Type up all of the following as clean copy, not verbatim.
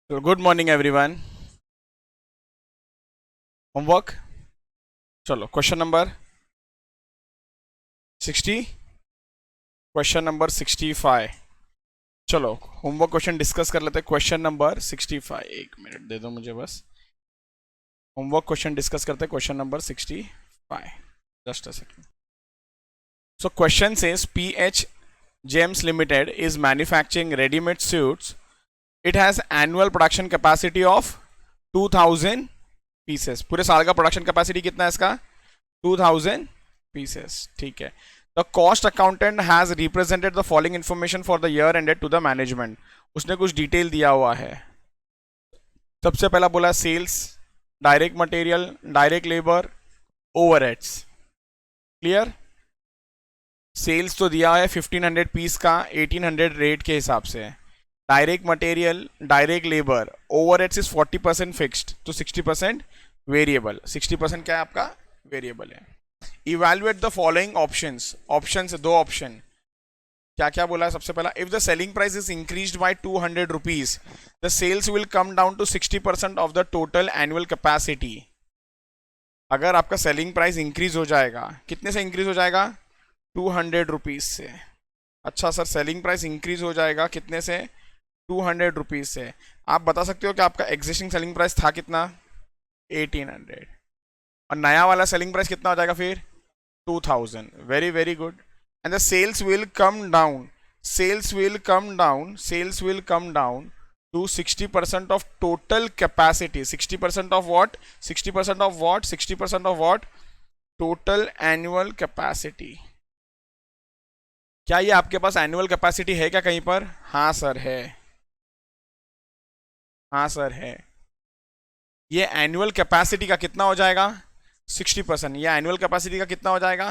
So good morning everyone. Homework. चलो question number 60, question number 65. चलो homework question discuss कर लेते हैं. Question number 65. एक मिनट दे दो मुझे बस. होमवर्क क्वेश्चन डिस्कस करते हैं. Question number 65. Just a second. So question says PH James Limited is manufacturing ready-made suits. It has annual production capacity of 2000 pieces. पूरे साल का प्रोडक्शन कैपेसिटी कितना है इसका? 2000 पीसेस. ठीक है. The cost accountant has represented the following information for the year ended to the management. उसने कुछ डिटेल दिया हुआ है. सबसे पहला बोला sales, direct material, direct labour, overheads. Clear? Sales तो दिया है 1500 पीस का 1800 रेट के हिसाब से. Direct material, direct labour, overheads is 40% fixed तो 60% वेरिएबल. 60% क्या है आपका? वेरिएबल है. Evaluate the following options. Options दो ऑप्शन. क्या क्या बोला है? सबसे पहला, if the selling price is increased by 200 rupees the sales will come down to 60% of the total annual capacity. अगर आपका सेलिंग प्राइस इंक्रीज हो जाएगा, कितने से इंक्रीज हो जाएगा? 200 रुपीज से. अच्छा सर, सेलिंग प्राइस इंक्रीज हो जाएगा कितने से? 200 रुपीज से. आप बता सकते हो कि आपका एग्जिस्टिंग सेलिंग प्राइस था कितना? 1800. और नया वाला सेलिंग प्राइस कितना हो जाएगा फिर? 2000. Very very good. And the sales will come down. Sales will come down. Sales will come down to 60% of total capacity. 60% of what? 60% of what? 60% of what? Total annual capacity. क्या ये आपके पास annual capacity है क्या कहीं पर? हाँ sir है. हाँ सर है. ये एनुअल कैपेसिटी का कितना हो जाएगा? 60%. ये एनुअल कैपेसिटी का कितना हो जाएगा?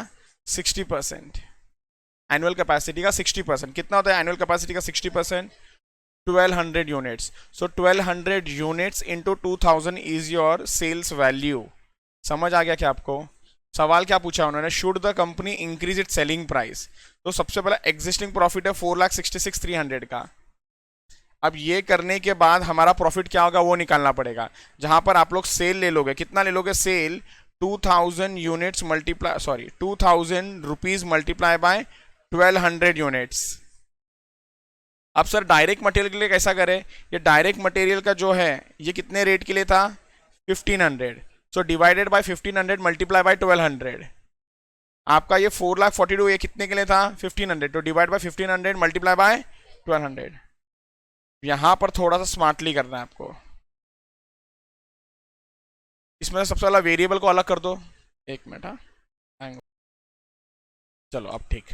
60%. एनुअल कैपेसिटी का 60% कितना होता है? एनुअल कैपेसिटी का 60% 1200 units. So 1200 units into 2000 is your sales value. समझ आ गया क्या आपको? सवाल क्या पूछा उन्होंने? Should the company increase it selling price. तो सबसे पहला एग्जिस्टिंग प्रॉफिट है 4,66,300 का. अब ये करने के बाद हमारा प्रॉफिट क्या होगा वो निकालना पड़ेगा. जहां पर आप लोग सेल ले लोगे, कितना ले लोगे? Sale 2000 units multiply 2000 rupees multiply by 1200 units. अब सर डायरेक्ट मटेरियल के लिए कैसा करें? ये डायरेक्ट मटेरियल का जो है ये कितने रेट के लिए था? 1500. So divided by 1500 multiply by 1200. आपका ये 4,42,000 ये कितने के लिए था? 1500. तो डिवाइड बाय 1500 मल्टीप्लाई बाय 1200. यहां पर थोड़ा सा स्मार्टली करना है आपको. इसमें सबसे पहला वेरिएबल को अलग कर दो. एक मिनट. हाँ, चलो अब ठीक.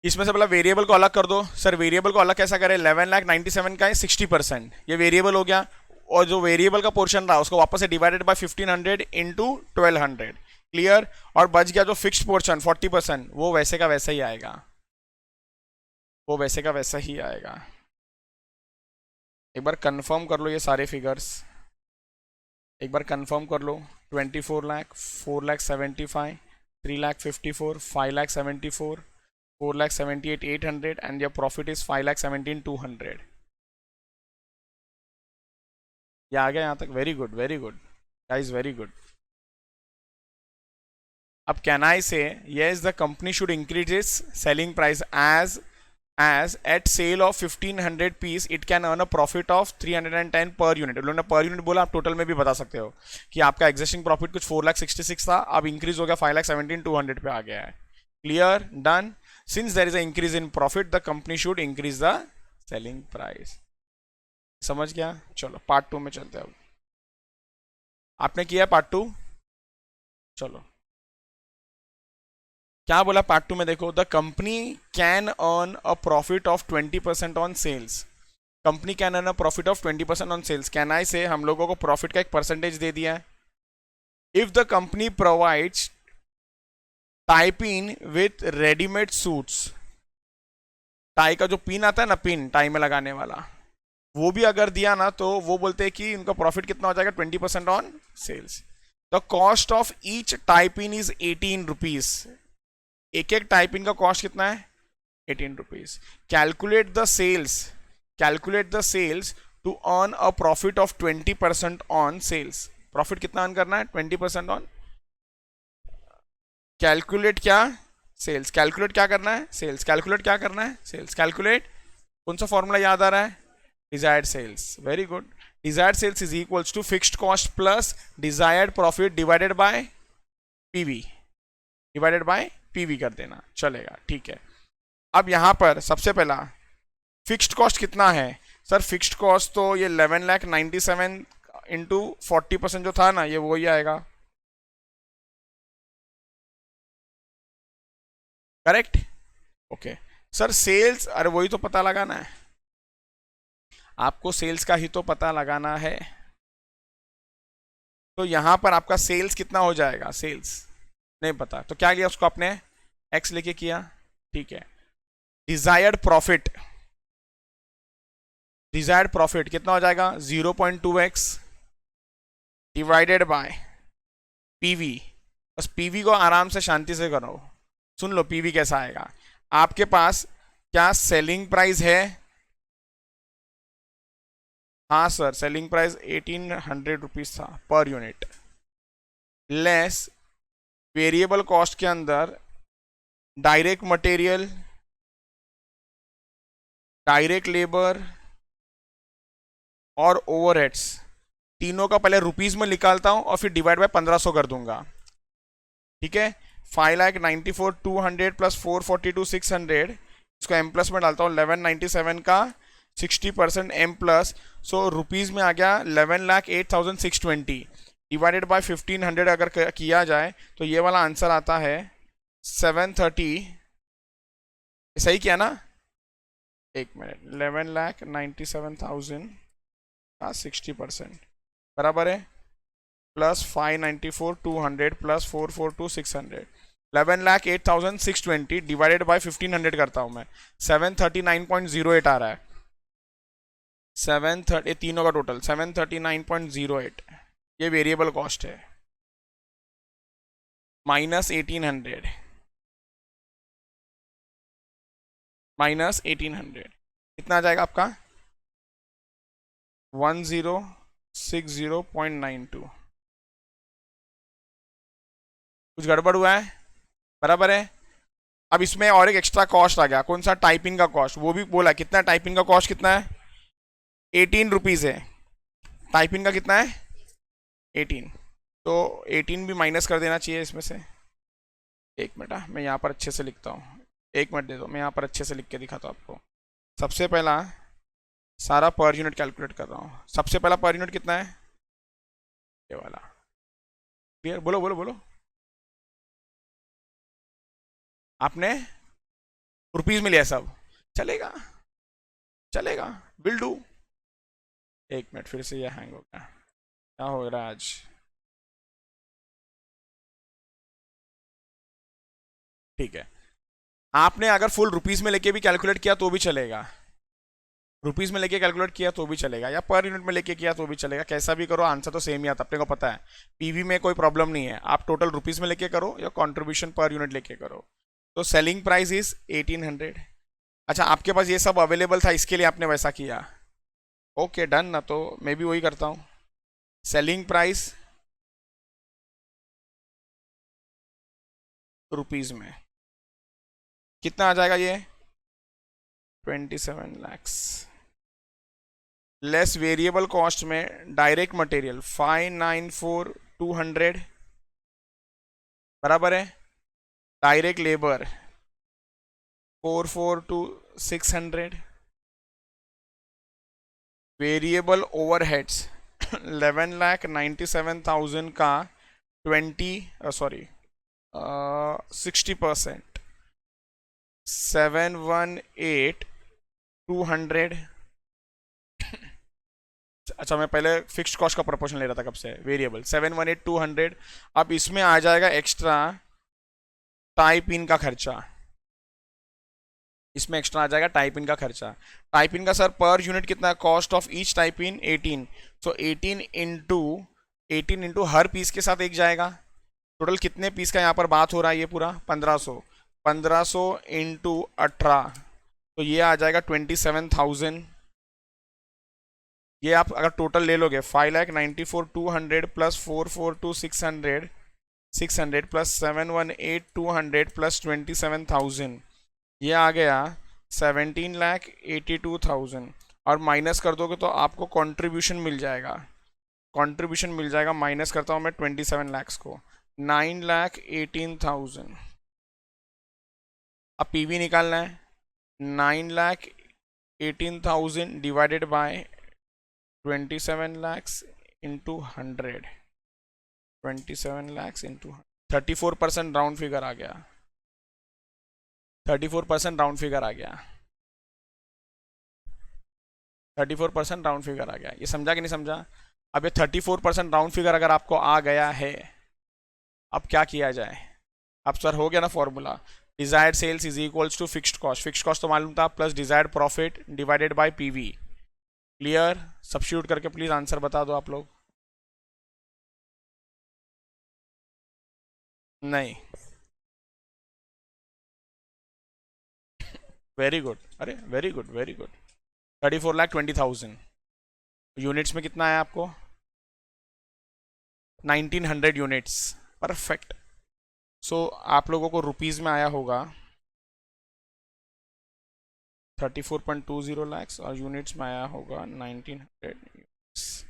इसमें से पहला वेरिएबल को अलग कर दो. सर वेरिएबल को अलग कैसा करें? 11,97,000 का है 60%. ये वेरिएबल हो गया. और जो वेरिएबल का पोर्शन रहा उसको वापस से डिवाइडेड बाय 1500 इंटू 1200. क्लियर? और बच गया जो फिक्स्ड पोर्शन 40%, वो वैसे का वैसा ही आएगा. वो वैसे का वैसा ही आएगा. एक बार कंफर्म कर लो ये सारे फिगर्स. एक बार कंफर्म कर लो. 24 lakh, 4 lakh 75, 3 lakh 54, 5 lakh 74, 4 lakh 78 800 and your profit is 5 lakh 17 200. ये आ गया यहाँ तक. Very good, very good guys, very good. अब कैन आई से yes the company should increase its selling price as at sale of 1500 piece it can earn a profit of 310 per unit. उन्होंने per unit बोला. आप total में भी बता सकते हो कि आपका एग्जिस्टिंग प्रॉफिट कुछ 4,66,000 था, अब इंक्रीज हो गया 5,17,200 पे आ गया है. Clear? Done. Since there is a increase in profit the company should increase the selling price. समझ गया? चलो पार्ट 2 में चलते हैं. अब आपने किया पार्ट 2. चलो क्या बोला पार्ट 2 में? देखो, the company can earn a profit of 20% on sales. Company can earn a profit of 20% on sales. Can I say हम लोगों को प्रॉफिट का एक परसेंटेज दे दिया है. If the company provides tie pin with readymade suits. Tie का जो pin आता है ना, पिन टाई में लगाने वाला, वो भी अगर दिया ना तो वो बोलते हैं कि उनका प्रॉफिट कितना हो जाएगा? 20% on sales. The cost of each tie pin is 18 rupees. एक एक टाइपिंग का कॉस्ट कितना है? 18 rupees. Calculate the sales. Calculate the sales to earn a profit of 20% on sales. Profit कितना अर्न करना है? 20% ऑन कैलकुलेट क्या? सेल्स। कैलकुलेट क्या करना है? सेल्स। कैलकुलेट क्या करना है? सेल्स। कैलकुलेट कौन सा फॉर्मूला याद आ रहा है? Desired sales. Very good. Desired sales is equals to fixed cost plus desired profit divided by PV. Divided by PV कर देना, चलेगा, ठीक है। अब यहां पर सबसे पहला फिक्स्ड कॉस्ट कितना है? सर फिक्स्ड कॉस्ट तो ये 11,97,000 इंटू 40% जो था ना, ये वही आएगा, करेक्ट? ओके सर सेल्स, अरे वही तो पता लगाना है आपको, सेल्स का ही तो पता लगाना है। तो यहां पर आपका सेल्स कितना हो जाएगा? सेल्स नहीं पता तो क्या लिया उसको आपने? एक्स लेके किया, ठीक है। डिजायर्ड प्रॉफिट, डिजायर्ड प्रॉफिट कितना हो जाएगा? 0.2x divided by PV. बस पीवी को आराम से शांति से करो, सुन लो पीवी कैसा आएगा। आपके पास क्या सेलिंग प्राइस है? हाँ सर सेलिंग प्राइस 1800 रुपीज था per unit, less variable cost के अंदर डायरेक्ट मटेरियल, डायरेक्ट लेबर और ओवरहेड्स, तीनों का पहले रुपीज में निकालता हूं और फिर डिवाइड बाय 1500 कर दूंगा, ठीक है। 5,94,200 प्लस 442,600, इसको एम प्लस में डालता हूँ, 1197 का 60% एम प्लस, सो रुपीज में आ गया 11,08,620 डिवाइडेड बाय 1500 अगर किया जाए तो ये वाला आंसर आता है 730। सही किया ना? एक मिनट, 11,97,000 का 60% बराबर है प्लस 5,94,200 प्लस 442,600, 11,08,620 डिवाइडेड बाय 1500 करता हूं मैं, 739.08 आ रहा है। 730 तीनों का टोटल 739.08, ये वेरिएबल कॉस्ट है, माइनस 1800, माइनस 1800 कितना आ जाएगा आपका? 1060.92। कुछ गड़बड़ हुआ है? बराबर है। अब इसमें और एक एक्स्ट्रा कॉस्ट आ गया, कौन सा? टाइपिंग का कॉस्ट, वो भी बोला कितना? टाइपिंग का कॉस्ट कितना है? 18 रुपीज है। टाइपिंग का कितना है? 18, तो 18 भी माइनस कर देना चाहिए इसमें से। एक मिनट, मैं यहाँ पर अच्छे से लिखता हूँ, एक मिनट दे दो, मैं यहाँ पर अच्छे से लिख के दिखाता हूँ आपको। सबसे पहला सारा पर यूनिट कैलकुलेट कर रहा हूँ। सबसे पहला पर यूनिट कितना है? ये वाला, क्लियर? बोलो बोलो बोलो। आपने रुपीज में लिया सब, चलेगा चलेगा, विल डू। एक मिनट, फिर से ये हैंग हो गया, क्या हो रहा है आज? ठीक है, आपने अगर फुल रुपीज में लेके भी कैलकुलेट किया तो भी चलेगा, रुपीज में लेके कैलकुलेट किया तो भी चलेगा, या पर यूनिट में लेके किया तो भी चलेगा, कैसा भी करो आंसर तो सेम ही आता, अपने को पता है। पीवी में कोई प्रॉब्लम नहीं है, आप टोटल रुपीज में लेके करो या कंट्रीब्यूशन पर यूनिट लेके करो। तो सेलिंग प्राइस इज 1800। अच्छा आपके पास ये सब अवेलेबल था इसके लिए आपने वैसा किया, ओके डन ना, तो मैं भी वही करता हूँ। सेलिंग प्राइस रुपीज में कितना आ जाएगा? ये 27 lakhs, लेस वेरिएबल कॉस्ट में डायरेक्ट मटेरियल 594,200 बराबर है, डायरेक्ट लेबर 442,600, वेरिएबल ओवरहेड्स 11,97,000 का 60%, 718,200। अच्छा मैं पहले फिक्स्ड कॉस्ट का प्रोपोर्शन ले रहा था, कब से? वेरिएबल 718,200। अब इसमें आ जाएगा एक्स्ट्रा टाइप इन का खर्चा, इसमें एक्स्ट्रा आ जाएगा टाइप इन का खर्चा। टाइप इन का सर पर यूनिट कितना है? Cost of each type in 18, so 18 into हर पीस के साथ एक जाएगा। टोटल कितने पीस का यहाँ पर बात हो रहा है? ये पूरा 1500 इंटू 18, तो ये आ जाएगा 27,000, ये आप अगर टोटल ले लोगे 5,94,200 प्लस 442,600 600 प्लस 718,200 प्लस 27,000, ये आ गया 17,82,000 और माइनस कर दोगे तो आपको कंट्रीब्यूशन मिल जाएगा। कंट्रीब्यूशन मिल जाएगा, माइनस करता हूँ मैं 27 लाख को, 9,18,000। अब पीवी निकालना है, 9,18,000 divided by 27 lakhs into 100, 27 lakhs into 34% round figure आ गया, 34% राउंड फिगर आ गया, 34% राउंड फिगर आ गया। ये समझा कि नहीं समझा? अब ये 34% राउंड फिगर अगर आपको आ गया है, अब क्या किया जाए? अब सर हो गया ना formula, desired sales is equals to fixed cost, fixed cost तो मालूम था, plus desired profit divided by PV. Clear? Substitute करके प्लीज आंसर बता दो आप लोग। नहीं, वेरी गुड, अरे very good very good. 34,20,000 units में कितना आया आपको? 1900 यूनिट्स, परफेक्ट। सो आप लोगों को रुपीज में आया होगा 34.20 lakhs और यूनिट्स में आया होगा 1900 यूनिट्स।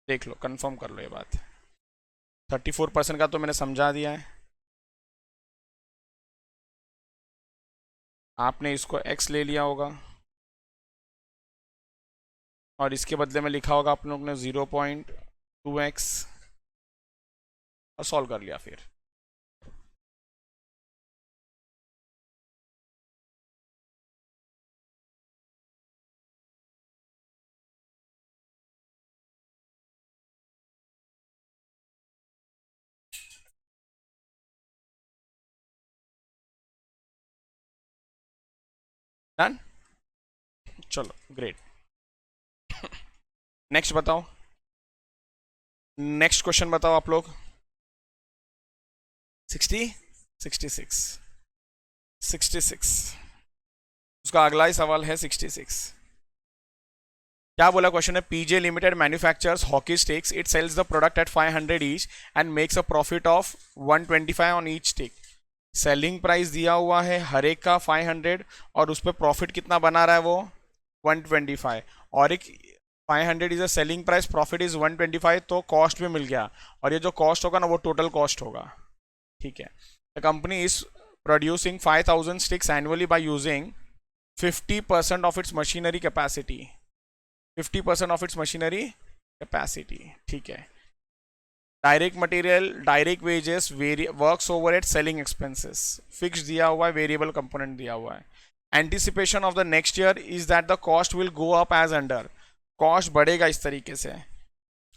देख लो, कंफर्म कर लो ये बात। 34% का तो मैंने समझा दिया है, आपने इसको x ले लिया होगा और इसके बदले में लिखा होगा आप लोग ने 0.2x और सॉल्व कर लिया फिर। डन, चलो ग्रेट। नेक्स्ट बताओ, नेक्स्ट क्वेश्चन बताओ आप लोग। 66 उसका अगला ही सवाल है 66। क्या बोला क्वेश्चन है? PJ limited manufactures hockey sticks, it sells the product at 500 each and makes a profit of 125 on each stick. Selling price दिया हुआ है हर एक का 500 और उस पर प्रॉफिट कितना बना रहा है वो 125, और एक 500 is a selling price, profit is 125, तो कॉस्ट भी मिल गया और ये जो कॉस्ट होगा ना वो टोटल कॉस्ट होगा। ठीक है, the company is producing 5,000 sticks annually by using 50% of its machinery capacity, 50% of its machinery capacity. ठीक है, direct material, direct wages, works overhead selling expenses, fix दिया हुआ है, वेरिएबल कंपोनेंट दिया हुआ है। Anticipation of the next year is that the cost will go up as under, cost बढ़ेगा इस तरीके से,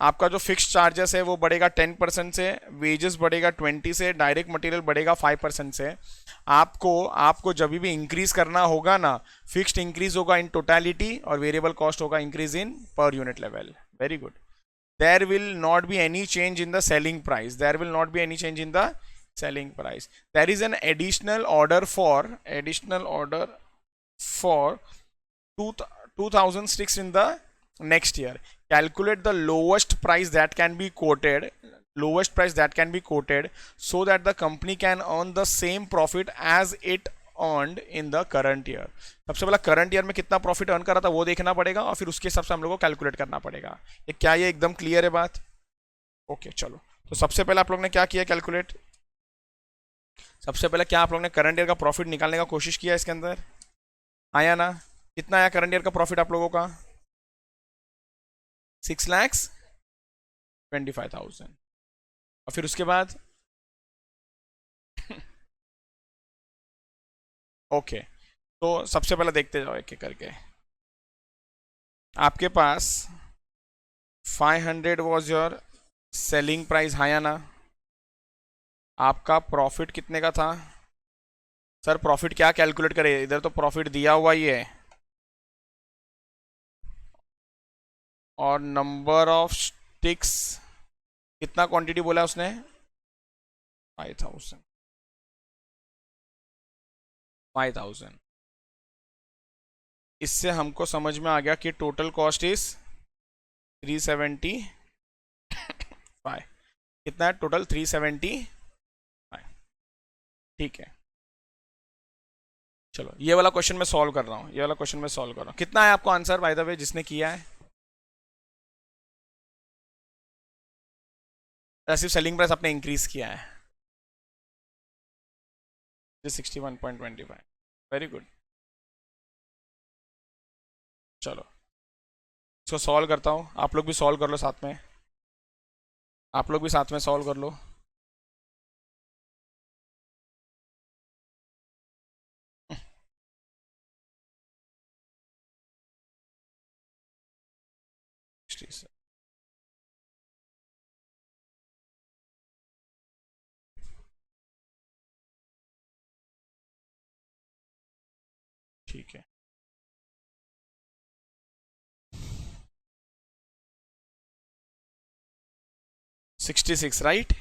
आपका जो फिक्स चार्जेस है वो बढ़ेगा 10% से, वेजेस बढ़ेगा 20 से, डायरेक्ट मटेरियल बढ़ेगा 5% से। आपको जब भी इंक्रीज करना होगा ना, फिक्स्ड इंक्रीज होगा इन टोटलिटी और वेरिएबल कॉस्ट होगा increase in per unit level. Very good. there will not be any change in the selling price, there will not be any change in the selling price. There is an additional order for 2,000 sticks in the next year. Calculate the lowest price that can be quoted, so that the company can earn the same profit as it earned in the current year. सबसे पहला current year में कितना profit earn करा था वो देखना पड़ेगा और फिर उसके हिसाब से हम लोग को कैलकुलेट करना पड़ेगा। ये क्या, ये एकदम क्लियर है बात? ओके चलो, तो सबसे पहले आप लोग ने क्या किया कैलकुलेट? सबसे पहले क्या आप लोग ने करंट ईयर का प्रॉफिट निकालने का कोशिश किया इसके अंदर? आया ना? कितना आया करंट ईयर का प्रॉफिट आप लोगों का? 6,25,000। और फिर उसके बाद ओके तो सबसे पहले देखते जाओ एक एक करके। आपके पास 500 वॉज योर सेलिंग प्राइस, हाँ या ना? आपका प्रॉफिट कितने का था? सर प्रॉफिट क्या कैलकुलेट करे, इधर तो प्रॉफिट दिया हुआ ही है और नंबर ऑफ स्टिक्स कितना क्वांटिटी बोला उसने? 5,000। 5000। इससे हमको समझ में आ गया कि टोटल कॉस्ट इज 375। कितना है टोटल? 375। ठीक है, चलो ये वाला क्वेश्चन मैं सॉल्व कर रहा हूँ, ये वाला क्वेश्चन मैं सॉल्व कर रहा हूँ। कितना है आपको आंसर बाय द वे जिसने किया है? सिर्फ सेलिंग प्राइस आपने इंक्रीज किया है 61.25। Very good. चलो इसको सॉल्व करता हूँ, आप लोग भी सॉल्व कर लो साथ में, आप लोग भी साथ में सॉल्व कर लो। ठीक है, 66 राइट।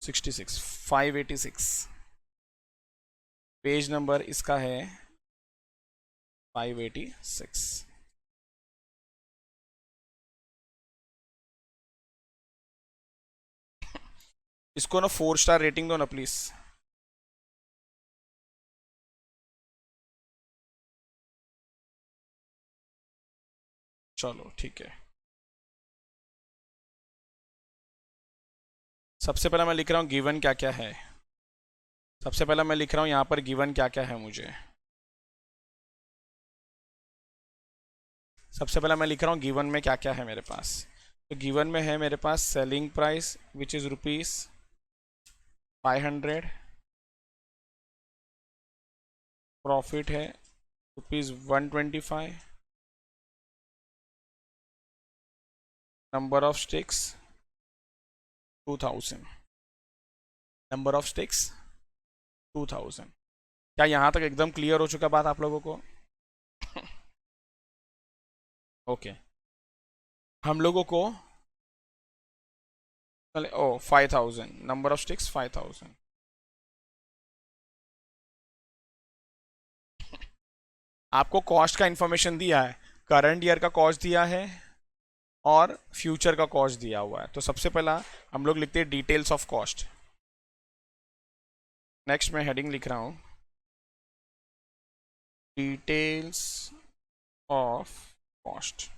66 586। पेज नंबर इसका है 586। इसको ना 4 स्टार रेटिंग दो ना प्लीज। चलो ठीक है, सबसे पहला मैं लिख रहा हूँ गिवन क्या क्या है। सबसे पहला मैं लिख रहा हूँ यहाँ पर गिवन क्या क्या है मुझे। सबसे पहला मैं लिख रहा हूँ गिवन में क्या क्या है मेरे पास। तो गिवन में है मेरे पास selling price which is ₹500। Profit है ₹125। Number of sticks 2000। Number of sticks 2000। क्या यहाँ तक एकदम क्लियर हो चुका बात आप लोगों को? ओके हम लोगों को चले ओ 5000 नंबर ऑफ स्टिक्स 5000। आपको कॉस्ट का इंफॉर्मेशन दिया है, करंट ईयर का कॉस्ट दिया है और फ्यूचर का कॉस्ट दिया हुआ है। तो सबसे पहला हम लोग लिखते हैं डिटेल्स ऑफ कॉस्ट। नेक्स्ट मैं हेडिंग लिख रहा हूं डिटेल्स ऑफ कॉस्ट।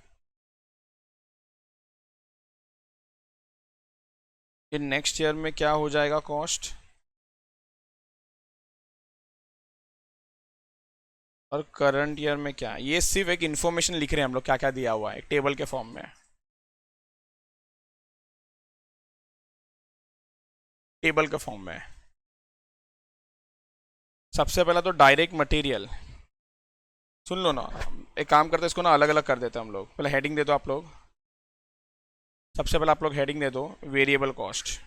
ये नेक्स्ट ईयर में क्या हो जाएगा कॉस्ट, और करंट ईयर में क्या। ये सिर्फ एक इंफॉर्मेशन लिख रहे हैं हम लोग क्या क्या दिया हुआ है एक टेबल के फॉर्म में। टेबल के फॉर्म में सबसे पहला तो डायरेक्ट मटेरियल। सुन लो ना, एक काम करते हैं इसको ना अलग अलग कर देते हैं हम लोग। पहले हेडिंग दे दो आप लोग, सबसे पहले आप लोग हेडिंग दे दो वेरिएबल कॉस्ट।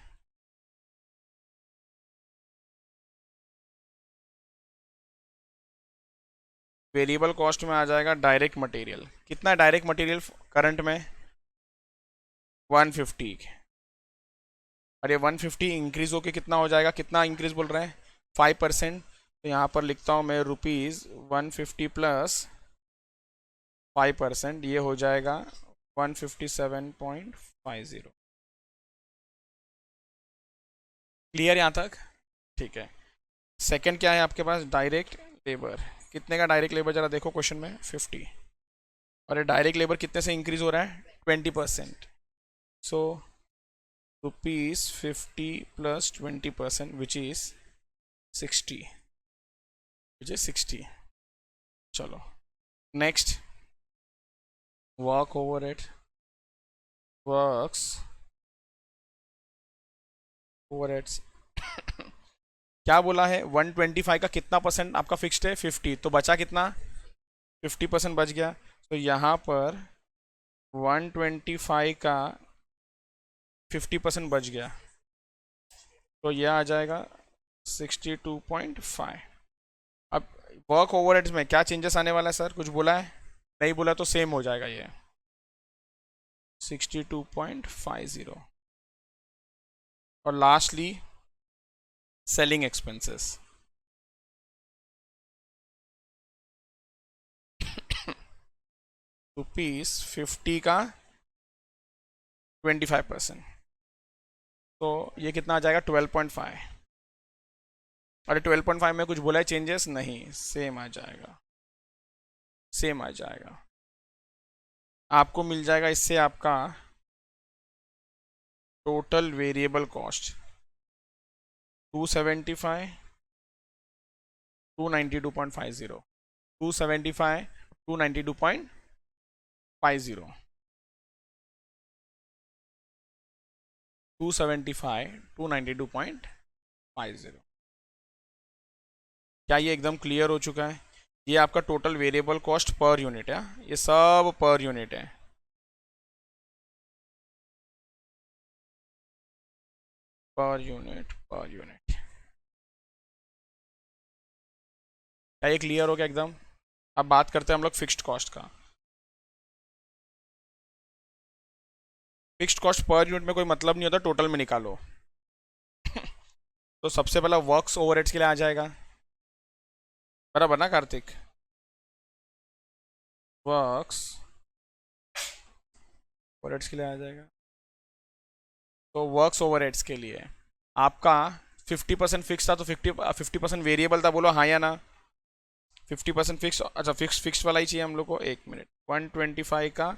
वेरिएबल कॉस्ट में आ जाएगा डायरेक्ट मटेरियल। कितना डायरेक्ट मटेरियल करंट में? 150। और ये 150 इंक्रीज होके कितना हो जाएगा? कितना इंक्रीज बोल रहे हैं? 5%। तो यहाँ पर लिखता हूँ मैं ₹150 प्लस 5%, ये हो जाएगा 157.50। क्लियर यहाँ तक? ठीक है। सेकंड क्या है आपके पास? Direct labour. कितने का डायरेक्ट लेबर जरा देखो क्वेश्चन में? 50। और ये डायरेक्ट लेबर कितने से इंक्रीज हो रहा है? 20%। सो ₹50 प्लस 20% विच इज 60। चलो next work over it works over it's. क्या बोला है? 125 का कितना परसेंट आपका फिक्स्ड है? 50। तो बचा कितना? 50% बच गया। तो यहाँ पर 125 का 50% बच गया, तो यह आ जाएगा 62.5। अब वर्क ओवरहेड्स में क्या चेंजेस आने वाला है सर? कुछ बोला है? नहीं बोला तो सेम हो जाएगा ये 62.50। और लास्टली सेलिंग एक्सपेंसेस, ₹50 का 25%, तो ये कितना आ जाएगा 12.5। अरे 12.5 में कुछ बोला है चेंजेस? नहीं, सेम आ जाएगा, सेम आ जाएगा। आपको मिल जाएगा इससे आपका टोटल वेरिएबल कॉस्ट 275 292.50, 275 292.50, 275 292.50। क्या ये एकदम क्लियर हो चुका है? ये आपका total variable cost per unit है, ये सब पर यूनिट है। Per unit, per unit. क्या ये क्लियर हो गया एकदम? अब बात करते हैं हम लोग फिक्स्ड कॉस्ट का। फिक्स्ड कॉस्ट पर यूनिट में कोई मतलब नहीं होता, टोटल में निकालो। तो सबसे पहला वर्क्स ओवरहेड्स के लिए आ जाएगा, बराबर ना कार्तिक? वर्क्स ओवरहेड्स के लिए आ जाएगा। तो वर्क्स ओवरहेड्स के लिए आपका 50% फिक्स था, तो 50% वेरिएबल था, बोलो हाँ या ना? 50% फिक्स, अच्छा फिक्स वाला ही चाहिए हम लोग को। एक मिनट, 125 का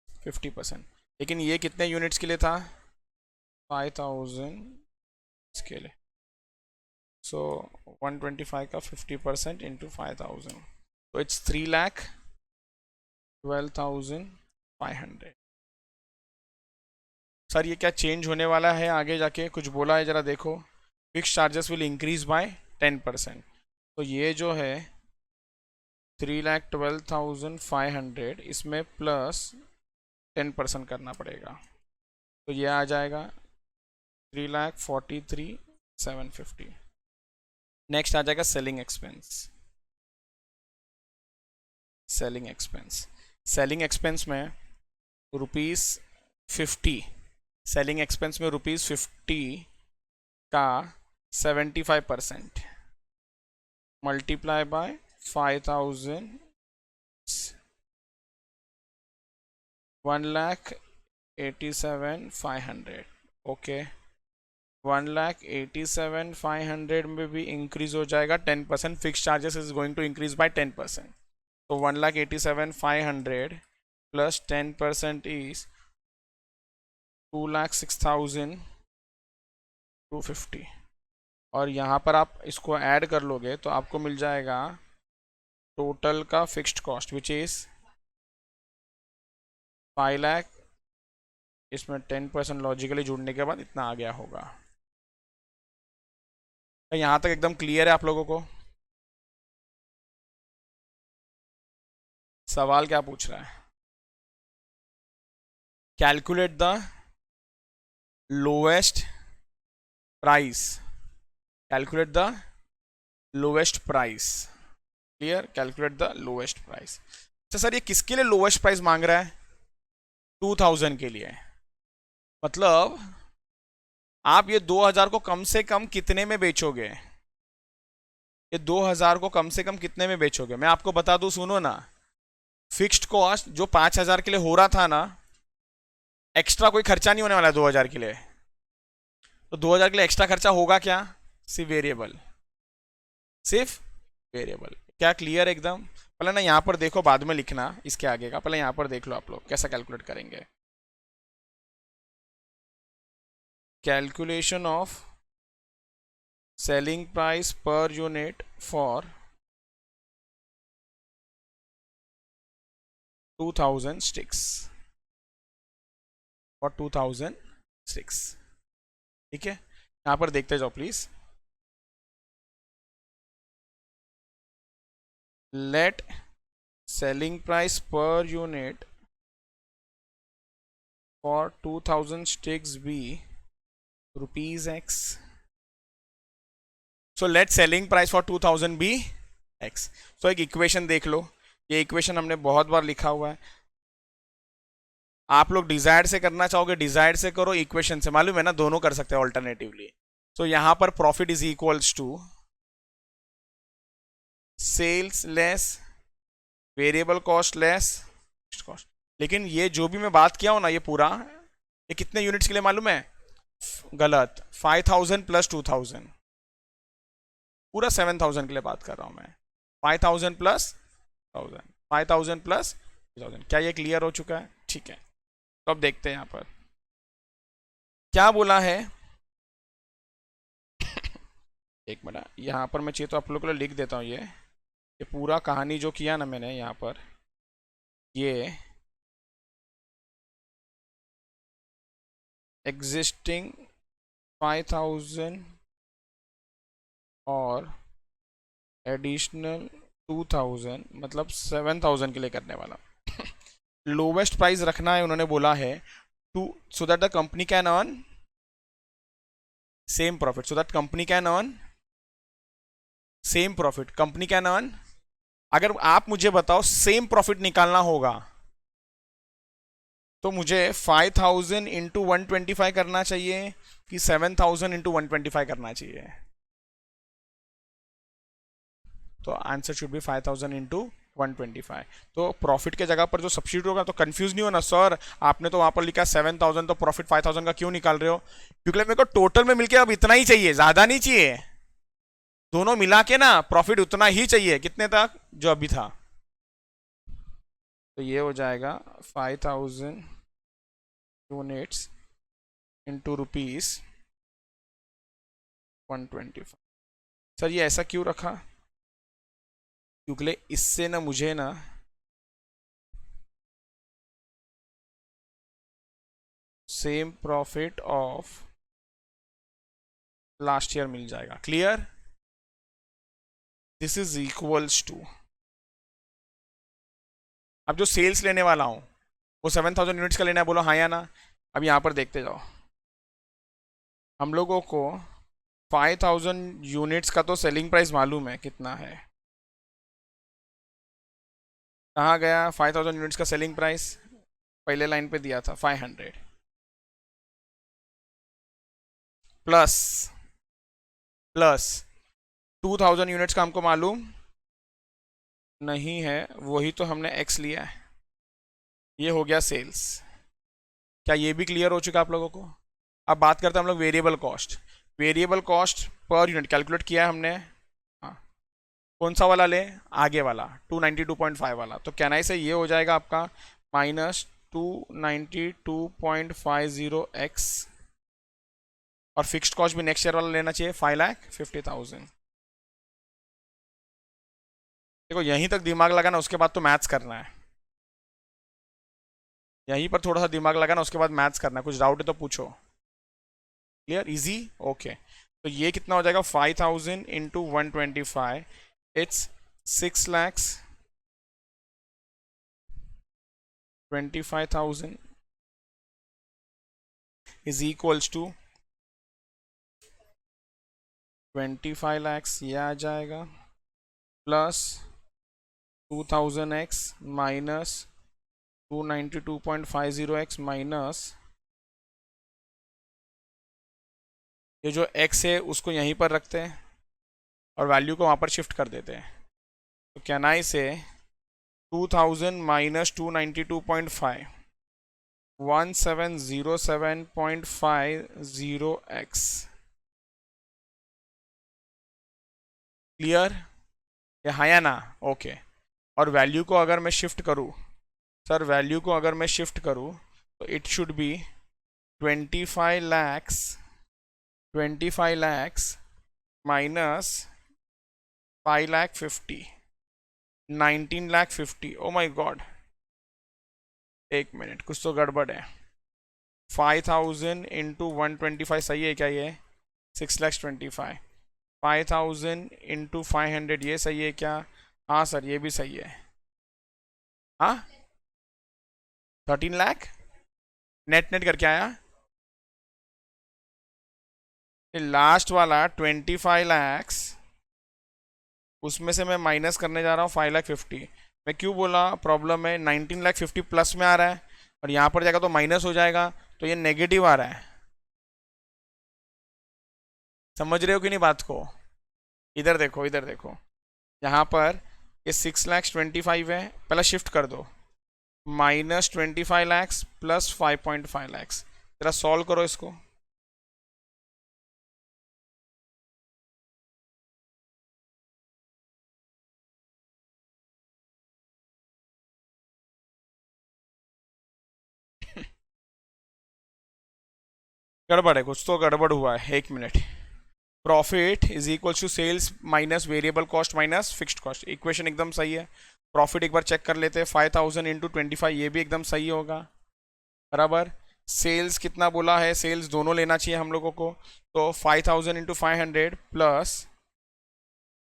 50%, लेकिन ये कितने यूनिट्स के लिए था? 5000 के लिए। सो 125 का 50% इंटू 5000, तो इट्स 3,12,500। सर ये क्या चेंज होने वाला है आगे जाके? कुछ बोला है जरा देखो। Fix charges will increase by 10%, तो ये जो है 3,12,500, इसमें प्लस 10% करना पड़ेगा, तो ये आ जाएगा 3,43,750। नेक्स्ट आ जाएगा selling expense. Selling expense, selling expense में ₹50, सेलिंग एक्सपेंस में ₹50 का 75% मल्टीप्लाई बाय 5,000, 1,87,500। ओके, 1,87,500 में भी इंक्रीज हो जाएगा 10%। Fix charges is going to increase by 10%, तो 1,87,500 प्लस 10% इज 2,06,250, और यहाँ पर आप इसको ऐड कर लोगे तो आपको मिल जाएगा टोटल का fixed cost which is 5 lakh. इसमें 10% लॉजिकली जुड़ने के बाद इतना आ गया होगा। यहाँ तक एकदम क्लियर है आप लोगों को? सवाल क्या पूछ रहा है? Calculate the lowest price, calculate the lowest price. Clear? Calculate the lowest price. अच्छा सर ये किसके लिए लोएस्ट प्राइस मांग रहा है? 2000 के लिए। मतलब आप ये 2000 को कम से कम कितने में बेचोगे? ये 2000 को कम से कम कितने में बेचोगे? मैं आपको बता दूं, सुनो ना। फिक्स्ड कॉस्ट जो 5000 के लिए हो रहा था ना, एक्स्ट्रा कोई खर्चा नहीं होने वाला है 2000 के लिए। तो 2000 के लिए एक्स्ट्रा खर्चा होगा क्या? सिर्फ वेरिएबल, सिर्फ वेरिएबल। क्या क्लियर एकदम? पहले ना यहाँ पर देखो, बाद में लिखना इसके आगे का, पहले यहाँ पर देख लो आप लोग कैसा कैलकुलेट करेंगे। Calculation of selling price per unit for 2000 sticks, और 2000 स्टिक्स। ठीक है, यहाँ पर देखते जाओ please. Let selling price per unit for 2000 sticks be ₹X। So let selling price for 2000 be X। So एक इक्वेशन देख लो, ये इक्वेशन हमने बहुत बार लिखा हुआ है। आप लोग डिजायर्ड से करना चाहोगे, डिजायर्ड से करो, इक्वेशन से, मालूम है ना, दोनों कर सकते हैं ऑल्टरनेटिवली। तो यहां पर profit is equals to sales less variable cost less fixed cost. लेकिन ये जो भी मैं बात किया हूं ना, ये पूरा, ये कितने यूनिट्स के लिए मालूम है? गलत, 5000 प्लस 2000, पूरा 7000 के लिए बात कर रहा हूं मैं। 5000 प्लस 1000, 5000 प्लस 2000। क्या ये क्लियर हो चुका है? ठीक है, तो अब देखते हैं यहां पर क्या बोला है। एक मिनट, यहां पर मैं चाहिए तो आप लोगों को लिख देता हूं। ये पूरा कहानी जो किया ना मैंने यहां पर, ये एग्जिस्टिंग 5000 और एडिशनल 2000 मतलब 7000 के लिए करने वाला। लोवेस्ट प्राइस रखना है उन्होंने बोला है, to so that the company can earn same profit, so that company can earn same profit, company can earn. अगर आप मुझे बताओ सेम प्रॉफिट निकालना होगा तो मुझे 5000 इंटू 125 करना चाहिए कि 7000 इंटू 125 करना चाहिए? तो आंसर शुड बी 5000 इंटू 125। तो प्रॉफिट के जगह पर जो सब्सिट्यूट होगा, तो कंफ्यूज नहीं होना सर, आपने तो वहां पर लिखा 7000 तो प्रॉफिट 5000 का क्यों निकाल रहे हो? क्योंकि मेरे को टोटल में मिलके अब इतना ही चाहिए, ज्यादा नहीं चाहिए। दोनों मिला के ना प्रॉफिट उतना ही चाहिए, कितने तक जो अभी था। तो ये हो जाएगा 5000 यूनिट्स इंटू रुपीज 125। सर ये ऐसा क्यों रखा? क्योंकि इससे ना मुझे ना same profit of last year मिल जाएगा। Clear? This is equals to, अब जो सेल्स लेने वाला हूं वो 7000 यूनिट्स का लेना है, बोलो हाँ या ना। अब यहां पर देखते जाओ, हम लोगों को 5000 यूनिट्स का तो सेलिंग प्राइस मालूम है कितना है। कहाँ गया 5000 यूनिट्स का सेलिंग प्राइस? पहले लाइन पे दिया था 500 प्लस प्लस 2000 यूनिट्स का हमको मालूम नहीं है, वही तो हमने एक्स लिया है। ये हो गया सेल्स। क्या ये भी क्लियर हो चुका आप लोगों को? अब बात करते हैं हम लोग variable cost. Variable cost per unit calculate किया है हमने। हाँ, कौन सा वाला ले? आगे वाला 292.5 वाला। तो कहना से ये हो जाएगा आपका माइनस 292.50x, और फिक्स्ड कॉस्ट भी नेक्स्ट ईयर वाला लेना चाहिए 5,50,000। देखो यहीं तक दिमाग लगाना, उसके बाद तो मैथ्स करना है। यहीं पर थोड़ा सा दिमाग लगाना, उसके बाद मैथ्स करना है। कुछ डाउट है तो पूछो। क्लियर? इजी? ओके। तो ये कितना हो जाएगा? 5000 into 125, it's 6,25,000 is equals to 25 lakhs, ये आ जाएगा plus 2000x minus 292.50x minus ये जो x है उसको यहीं पर रखते हैं और वैल्यू को वहाँ पर शिफ्ट कर देते हैं। तो कैनाई से 2000 माइनस 292.5 1707.50x। क्लियर? ये हाँ या ना? ओके। और वैल्यू को अगर मैं शिफ्ट करूँ, सर वैल्यू को अगर मैं शिफ्ट करूँ तो it should be 25 lakhs minus 5,50,000, 19,50,000। Oh my god, एक मिनट, कुछ तो गड़बड़ है। 5000 इंटू 125 सही है क्या? ये 6,25,000। 5000 इंटू 500 ये सही है क्या? हाँ सर ये भी सही है। हाँ 13 लाख नेट नेट करके आया। लास्ट वाला 25 lakhs, उसमें से मैं माइनस करने जा रहा हूँ 5,50,000। मैं क्यों बोला प्रॉब्लम है? 19,50,000 प्लस में आ रहा है और यहाँ पर जाएगा तो माइनस हो जाएगा, तो ये नेगेटिव आ रहा है। समझ रहे हो कि नहीं बात को? इधर देखो, इधर देखो, यहाँ पर ये 6,25,000 है, पहला शिफ्ट कर दो, -25 लाख प्लस 5.5 लाख। जरा सॉल्व करो इसको। गड़बड़ है, कुछ तो गड़बड़ हुआ है, एक minute. Profit is equal to sales minus variable cost minus fixed cost, equation एकदम सही है। प्रॉफिट एक बार चेक कर लेते हैं, 5,000 इंटू 25, ये भी एकदम सही होगा, बराबर। सेल्स कितना बोला है, सेल्स दोनों लेना चाहिए हम लोगों को, तो 5,000 into 500 plus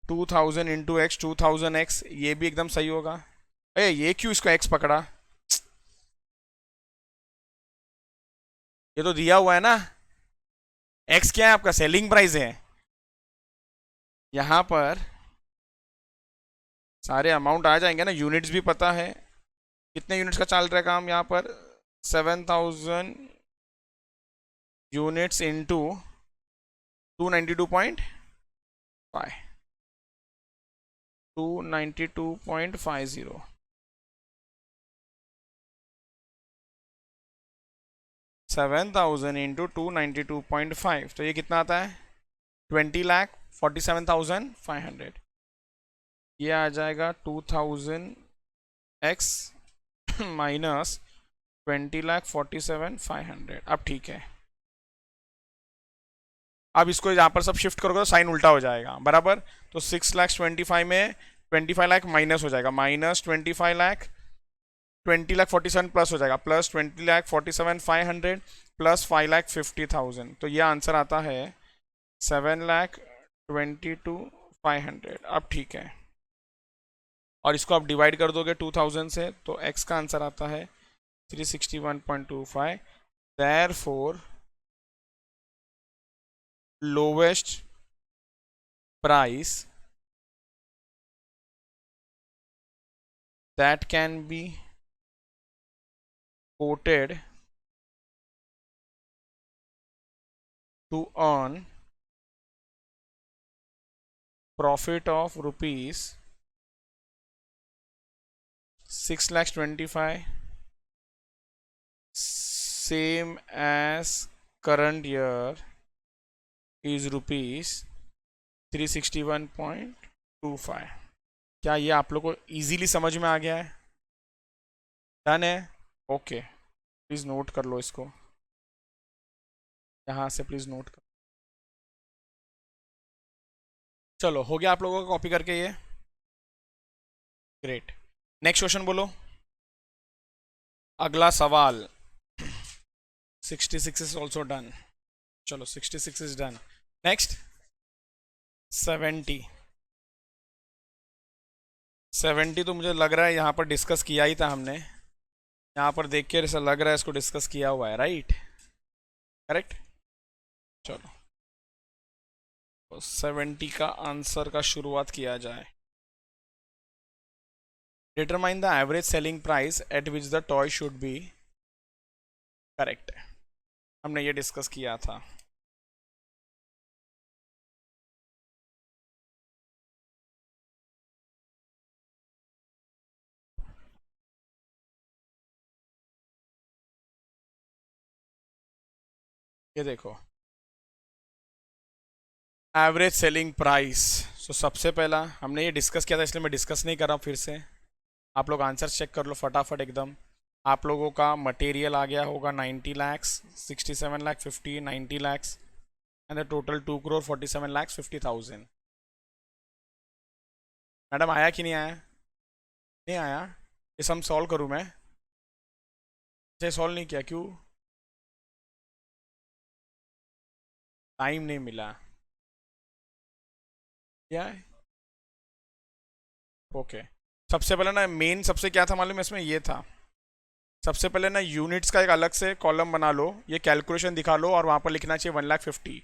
2,000 into x, 2,000 x, ये भी एकदम सही होगा। ये क्यों इसको एक्स पकड़ा, ये तो दिया हुआ है ना। एक्स क्या है आपका, सेलिंग प्राइस है। यहां पर सारे अमाउंट आ जाएंगे ना, यूनिट्स भी पता है, कितने यूनिट्स का चल रहा है काम यहाँ पर, 7,000 यूनिट्स इंटू 292.5, 292.50, 7,000 इंटू 292.5, तो ये कितना आता है, 20,47,500। ये आ जाएगा 2,000 एक्स माइनस 20,47,500। अब ठीक है, अब इसको यहाँ पर सब शिफ्ट करोगे तो साइन उल्टा हो जाएगा, बराबर। तो 6,25,000 में 25 लाख माइनस हो जाएगा, माइनस 25 लाख, 20,47,000 प्लस हो जाएगा, प्लस 20,47,500 प्लस 5,50,000, तो ये आंसर आता है 7,22,500। अब ठीक है, और इसको आप डिवाइड कर दोगे 2,000 से, तो x का आंसर आता है 361.25। Therefore lowest price that can be quoted to earn profit of rupees 6,25,000 same as current year is rupees 361.25। क्या ये आप लोग को इजीली समझ में आ गया है? डन है, ओके। प्लीज नोट कर लो इसको, यहाँ से प्लीज नोट कर। चलो हो गया आप लोगों का कॉपी करके ये, ग्रेट। नेक्स्ट क्वेश्चन बोलो, अगला सवाल। 66 इज ऑल्सो डन, चलो 66 इज डन। नेक्स्ट 70 तो मुझे लग रहा है यहाँ पर डिस्कस किया ही था हमने, यहाँ पर देख के ऐसा लग रहा है इसको डिस्कस किया हुआ है, राइट, करेक्ट। चलो तो 70 का आंसर का शुरुआत किया जाए। Determine the average selling price at which the toy should be, correct, हमने ये डिस्कस किया था। ये देखो एवरेज सेलिंग प्राइस, तो सबसे पहला हमने ये डिस्कस किया था, इसलिए मैं डिस्कस नहीं कर रहा हूँ फिर से। आप लोग आंसर चेक कर लो फटाफट एकदम। आप लोगों का मटेरियल आ गया होगा 90 lakhs, 67 lakh 50, 90 lakhs and the total 2,47,50,000। Madam आया कि नहीं आया? नहीं आया, ये सम सॉल्व करूँ मैं? अच्छा सॉल्व नहीं किया, क्यों? टाइम नहीं मिला, क्या है? ओके, सबसे पहले ना मेन सबसे क्या था मालूम है इसमें, ये था सबसे पहले ना यूनिट्स का एक अलग से कॉलम बना लो, ये कैलकुलेशन दिखा लो और वहाँ पर लिखना चाहिए 1,50,000।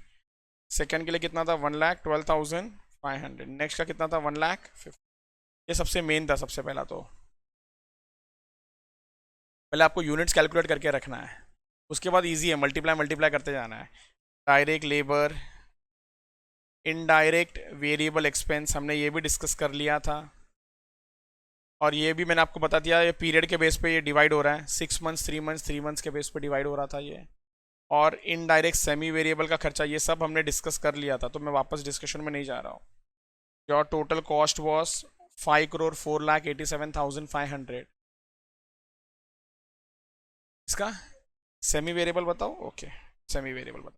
सेकंड के लिए कितना था, 1,12,500। नेक्स्ट का कितना था, 1,50,000। ये सबसे मेन था सबसे पहला, तो पहले आपको यूनिट्स कैलकुलेट करके रखना है, उसके बाद इजी है, मल्टीप्लाई मल्टीप्लाई करते जाना है। Direct labour indirect variable expense हमने ये भी डिस्कस कर लिया था, और ये भी मैंने आपको बता दिया, ये पीरियड के बेस पे ये डिवाइड हो रहा है, 6 मंथ्स 3 मंथ्स 3 मंथ्स के बेस पे डिवाइड हो रहा था ये। और इनडायरेक्ट सेमी वेरिएबल का खर्चा, ये सब हमने डिस्कस कर लिया था, तो मैं वापस डिस्कशन में नहीं जा रहा हूँ। Your total cost was 5,04,87,500। इसका सेमी वेरिएबल बताओ। ओके, सेमी वेरिएबल बताओ।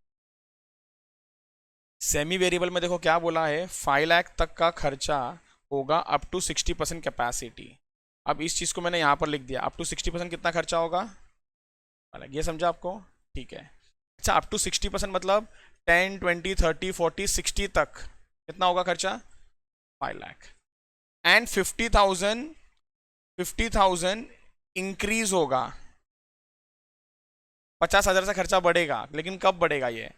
सेमी वेरिएबल में देखो क्या बोला है, 5 लाख तक का खर्चा होगा अप टू 60% कैपेसिटी। अब इस चीज़ को मैंने यहाँ पर लिख दिया, अप टू 60% कितना खर्चा होगा, अलग, ये समझा आपको, ठीक है। अच्छा, अप टू 60% मतलब 10 20 30 40 60 तक कितना होगा खर्चा, 5 लाख। एंड 50,000 इंक्रीज होगा, 50,000 से खर्चा बढ़ेगा, लेकिन कब बढ़ेगा ये,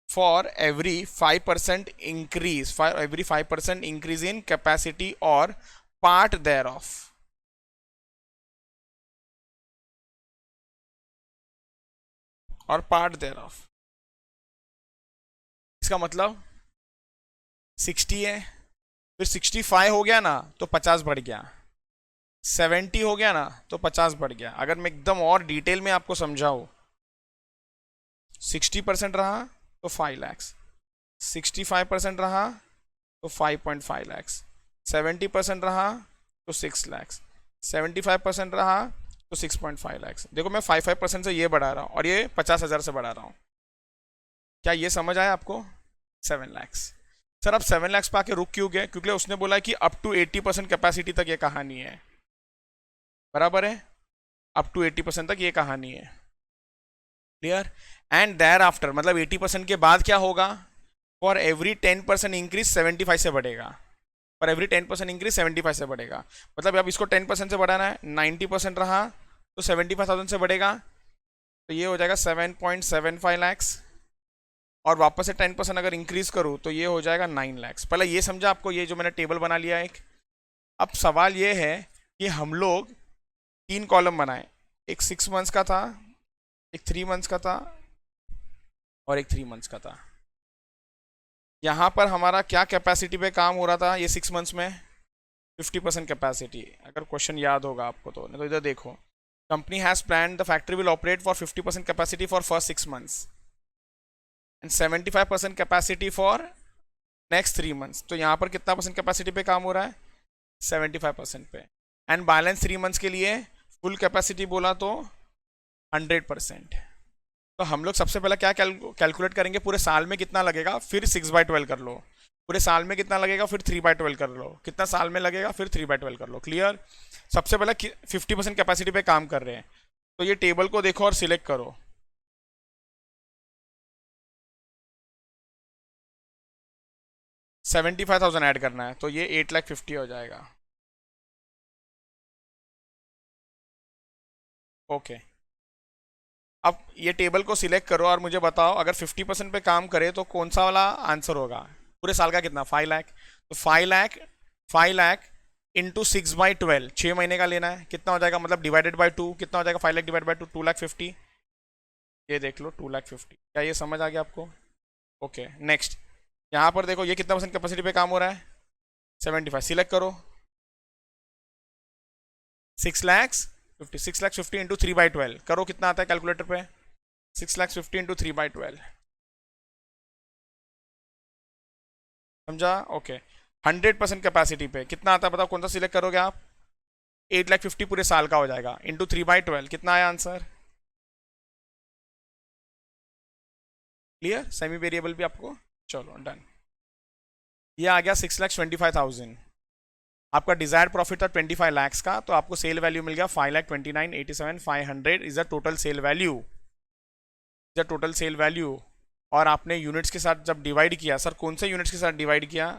for every 5% increase, for every 5% increase in capacity और पार्ट देयर ऑफ। और पार्ट देयर ऑफ, इसका मतलब 60 है, फिर 65 हो गया ना तो 50 बढ़ गया, 70 हो गया ना तो 50 बढ़ गया। अगर मैं एकदम और डिटेल में आपको समझाऊं, 60% रहा तो 5 लैक्स, 65% रहा तो 5.5 लैक्स, 70% रहा तो 6 लैक्स, 75% रहा तो 6.5 लैक्स। देखो मैं 5% से ये बढ़ा रहा हूँ और ये 50,000 से बढ़ा रहा हूँ। क्या ये समझ आया आपको, 7 लैक्स। सर अब 7 लैक्स पे आके रुक क्यों गए, क्योंकि उसने बोला कि अप टू 80% कैपेसिटी तक ये कहानी है, बराबर है, अप टू 80% तक ये कहानी है, क्लियर। एंड देयर आफ्टर मतलब 80% के बाद क्या होगा, फॉर एवरी 10% इंक्रीज 75 से बढ़ेगा, फॉर एवरी 10% इंक्रीज 75 से बढ़ेगा। मतलब अब इसको 10% से बढ़ाना है, 90% रहा तो 75,000 से बढ़ेगा, तो ये हो जाएगा 7.75 लैक्स। और वापस से 10% अगर इंक्रीज करूँ तो ये हो जाएगा 9 लैक्स। पहले ये समझा आपको, ये जो मैंने टेबल बना लिया एक। अब सवाल ये है कि हम लोग 3 कॉलम बनाए, एक 6 मंथ्स का था, एक 3 मंथ्स का था और एक 3 मंथ्स का था। यहाँ पर हमारा क्या कैपेसिटी पे काम हो रहा था, ये 6 मंथ्स में 50% कैपेसिटी, अगर क्वेश्चन याद होगा आपको तो। नहीं तो इधर देखो, company has plan the factory will operate for 50% capacity for first 6 months and 75% capacity for next 3 months. तो यहाँ पर कितना परसेंट कैपेसिटी पे काम हो रहा है, 75% पे। एंड बैलेंस 3 मंथ्स के लिए फुल कैपेसिटी बोला तो 100%। तो हम लोग सबसे पहले क्या कैलकुलेट करेंगे, पूरे साल में कितना लगेगा, फिर 6/12 कर लो, पूरे साल में कितना लगेगा, फिर 3/12 कर लो, कितना साल में लगेगा, फिर 3/12 कर लो, क्लियर। सबसे पहले 50% कैपेसिटी पे काम कर रहे हैं, तो ये टेबल को देखो और सिलेक्ट करो। $75,000 ऐड करना है, तो ये 8,50,000 हो जाएगा। ओके, अब ये टेबल को सिलेक्ट करो और मुझे बताओ, अगर 50% पे काम करे तो कौन सा वाला आंसर होगा, पूरे साल का कितना, 5 लाख। तो 5 लाख इंटू 6/12, 6 महीने का लेना है, कितना हो जाएगा, मतलब डिवाइडेड बाई 2 कितना हो जाएगा, 5 लाख डिवाइड बाई 2, 2,50,000। ये देख लो 2,50,000, क्या ये समझ आ गया आपको। ओके नेक्स्ट, यहाँ पर देखो ये कितना परसेंट कैपेसिटी पे काम हो रहा है, 75, सिलेक्ट करो, 6,50,000 इंटू 3/12 करो, कितना आता है कैलकुलेटर पे, 6,50,000 इंटू 3/12, समझा। ओके, 100% कैपेसिटी पे कितना आता है बताओ, कौन सा सिलेक्ट करोगे आप, 8,50,000 पूरे साल का हो जाएगा, इंटू 3/12 कितना आया आंसर, क्लियर। सेमी वेरिएबल भी आपको, चलो डन। ये आ गया 6,25,000। आपका डिजायर्ड प्रॉफिट था 25 लाख का, तो आपको सेल वैल्यू मिल गया 5,29,87,500 is the total sale value, is the total sale value. और आपने यूनिट्स के साथ जब डिवाइड किया, सर कौन से यूनिट्स के साथ डिवाइड किया,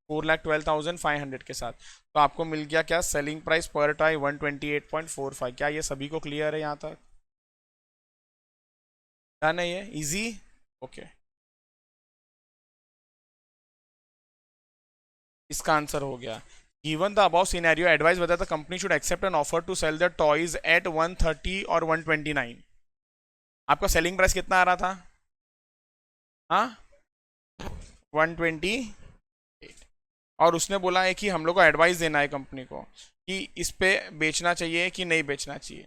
4,12,500 के साथ, तो आपको मिल गया क्या, सेलिंग प्राइस पर टाई 128.45। क्या ये सभी को क्लियर है यहाँ तक, क्या नहीं है, इजी। ओके, इसका आंसर हो गया, given the above scenario advise whether the company should accept an offer to sell their toys at 130 और 129। आपका सेलिंग प्राइस कितना आ रहा था, हाँ 128। और उसने बोला है कि हम लोग को एडवाइस देना है कंपनी को कि इस पे बेचना चाहिए कि नहीं बेचना चाहिए।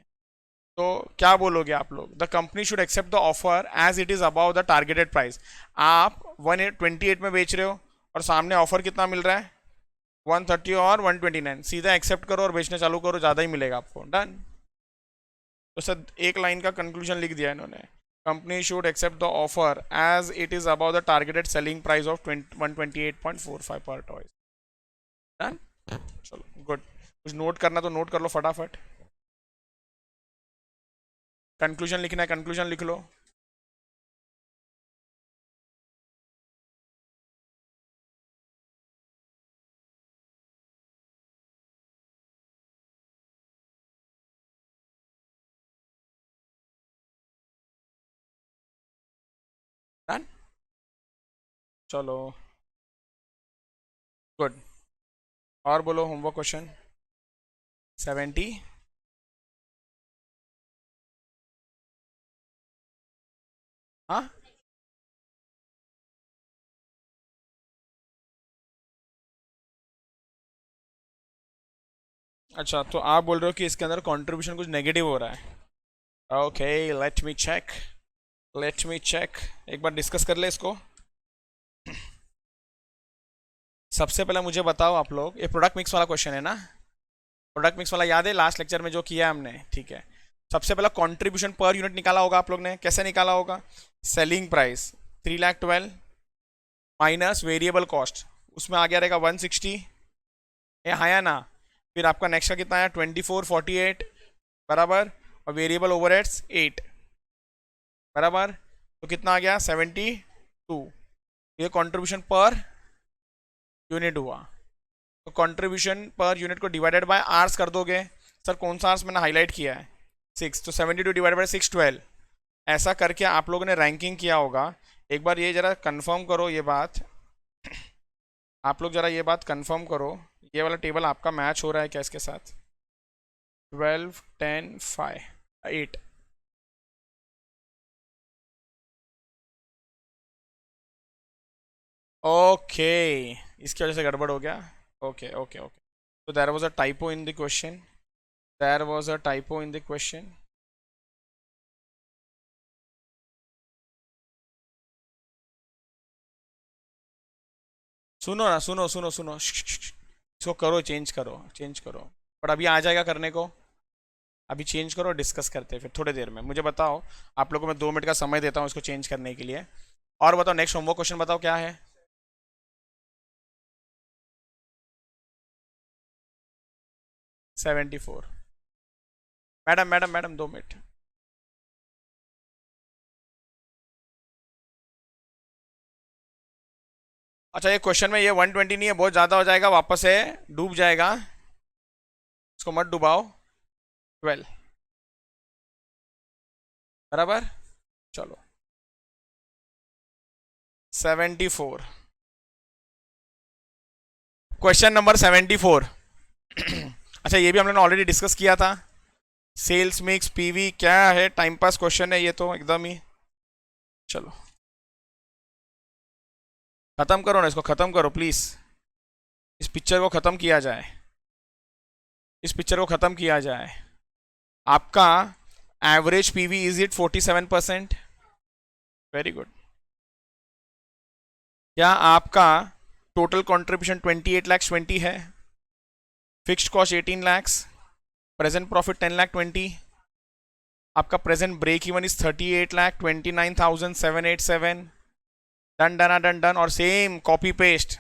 तो क्या बोलोगे आप लोग? The company should accept the offer as it is above the targeted price. आप 128 में बेच रहे हो और सामने ऑफर कितना मिल रहा है? 130 और 129। सीधा एक्सेप्ट करो और बेचना चालू करो, ज़्यादा ही मिलेगा आपको। डन। तो सर एक लाइन का कंक्लूजन लिख दिया इन्होंने, company should accept the offer as it is above the targeted selling price of 128.45 per toy. Done. चलो गुड। कुछ नोट करना तो नोट कर लो फटाफट। कंक्लूजन लिखना है, कंक्लूजन लिख लो। डन। चलो गुड। और बोलो होमवर्क क्वेश्चन 70। हाँ अच्छा, तो आप बोल रहे हो कि इसके अंदर कंट्रीब्यूशन कुछ नेगेटिव हो रहा है। Okay, let me check, let me check. एक बार डिस्कस कर ले इसको। सबसे पहले मुझे बताओ आप लोग, ये प्रोडक्ट मिक्स वाला क्वेश्चन है ना? प्रोडक्ट मिक्स वाला याद है लास्ट लेक्चर में जो किया है हमने? ठीक है। सबसे पहला कंट्रीब्यूशन पर यूनिट निकाला होगा आप लोग ने, कैसे निकाला होगा? Selling price 3,12 minus variable cost, उसमें आ गया रहेगा 160। ये आया ना? फिर आपका नेक्स्ट का कितना आया? 2448 बराबर, और वेरिएबल ओवरहेड्स 8 बराबर, तो कितना आ गया? 72। ये कंट्रीब्यूशन पर यूनिट हुआ। तो कंट्रीब्यूशन पर यूनिट को डिवाइडेड बाय आर्स कर दोगे। सर कौन सा आर्स मैंने हाईलाइट किया है? 6। तो 72 डिवाइडेड बाय 6 12। ऐसा करके आप लोगों ने रैंकिंग किया होगा। एक बार ये जरा कंफर्म करो ये बात, आप लोग जरा ये बात कंफर्म करो, ये वाला टेबल आपका मैच हो रहा है क्या इसके साथ? 12 10 5 8। ओके, इसकी वजह से गड़बड़ हो गया। Okay okay okay. तो there was a typo in the question, there was a typo in the question. सुनो ना, सुनो सुनो सुनो, इसको करो, चेंज करो, चेंज करो। पर अभी आ जाएगा करने को, अभी चेंज करो, डिस्कस करते हैं फिर थोड़ी देर में। मुझे बताओ, आप लोगों को मैं 2 मिनट का समय देता हूँ इसको चेंज करने के लिए। और बताओ नेक्स्ट होमवर्क क्वेश्चन बताओ क्या है? 74। Madam madam madam 2 minute. अच्छा, ये क्वेश्चन में ये 120 नहीं है, बहुत ज़्यादा हो जाएगा, वापस से डूब जाएगा, इसको मत डुबाओ। 12 बराबर। चलो 74, क्वेश्चन नंबर 74। अच्छा, ये भी हम लोगों ने ऑलरेडी डिस्कस किया था। सेल्स मिक्स पीवी क्या है, टाइम पास क्वेश्चन है ये तो एकदम ही। चलो खत्म करो ना, इसको खत्म करो प्लीज। इस पिक्चर को खत्म किया जाए, इस पिक्चर को खत्म किया जाए। आपका average PV is it 47%? Very good. क्या आपका टोटल कंट्रीब्यूशन 28,20,000 है? Fixed cost 18 lakh, present profit 10,20,000। आपका present break even is 38,29,787। Done done done done. और सेम कॉपी पेस्ट।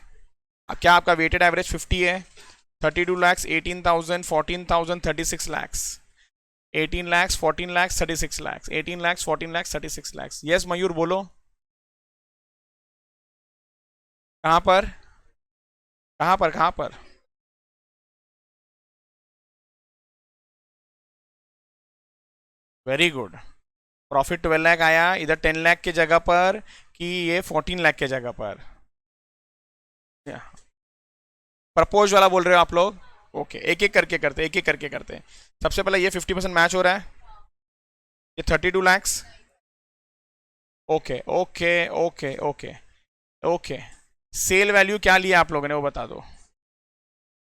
क्या आपका वेटेड एवरेज 50 है? 32 लैक्स, 18,000, 14,000, 36 लैक्स। 18 लैक्स, 14 लैक्स, 36 लैक्स, 18 लैक्स, 14 लैक्स, 36 लैक्स। यस मयूर बोलो, कहाँ पर, कहाँ पर, कहाँ पर? Very good. प्रॉफिट 12 लाख आया, इधर 10 लाख के जगह पर कि ये 14 लाख के जगह पर? प्रपोज वाला बोल रहे हो आप लोग? ओके, एक एक करके करते, एक एक करके करते हैं। सबसे पहले ये 50% मैच हो रहा है, ये 32 lakhs. Okay okay okay okay okay. Sale value क्या लिया आप लोगों ने वो बता दो।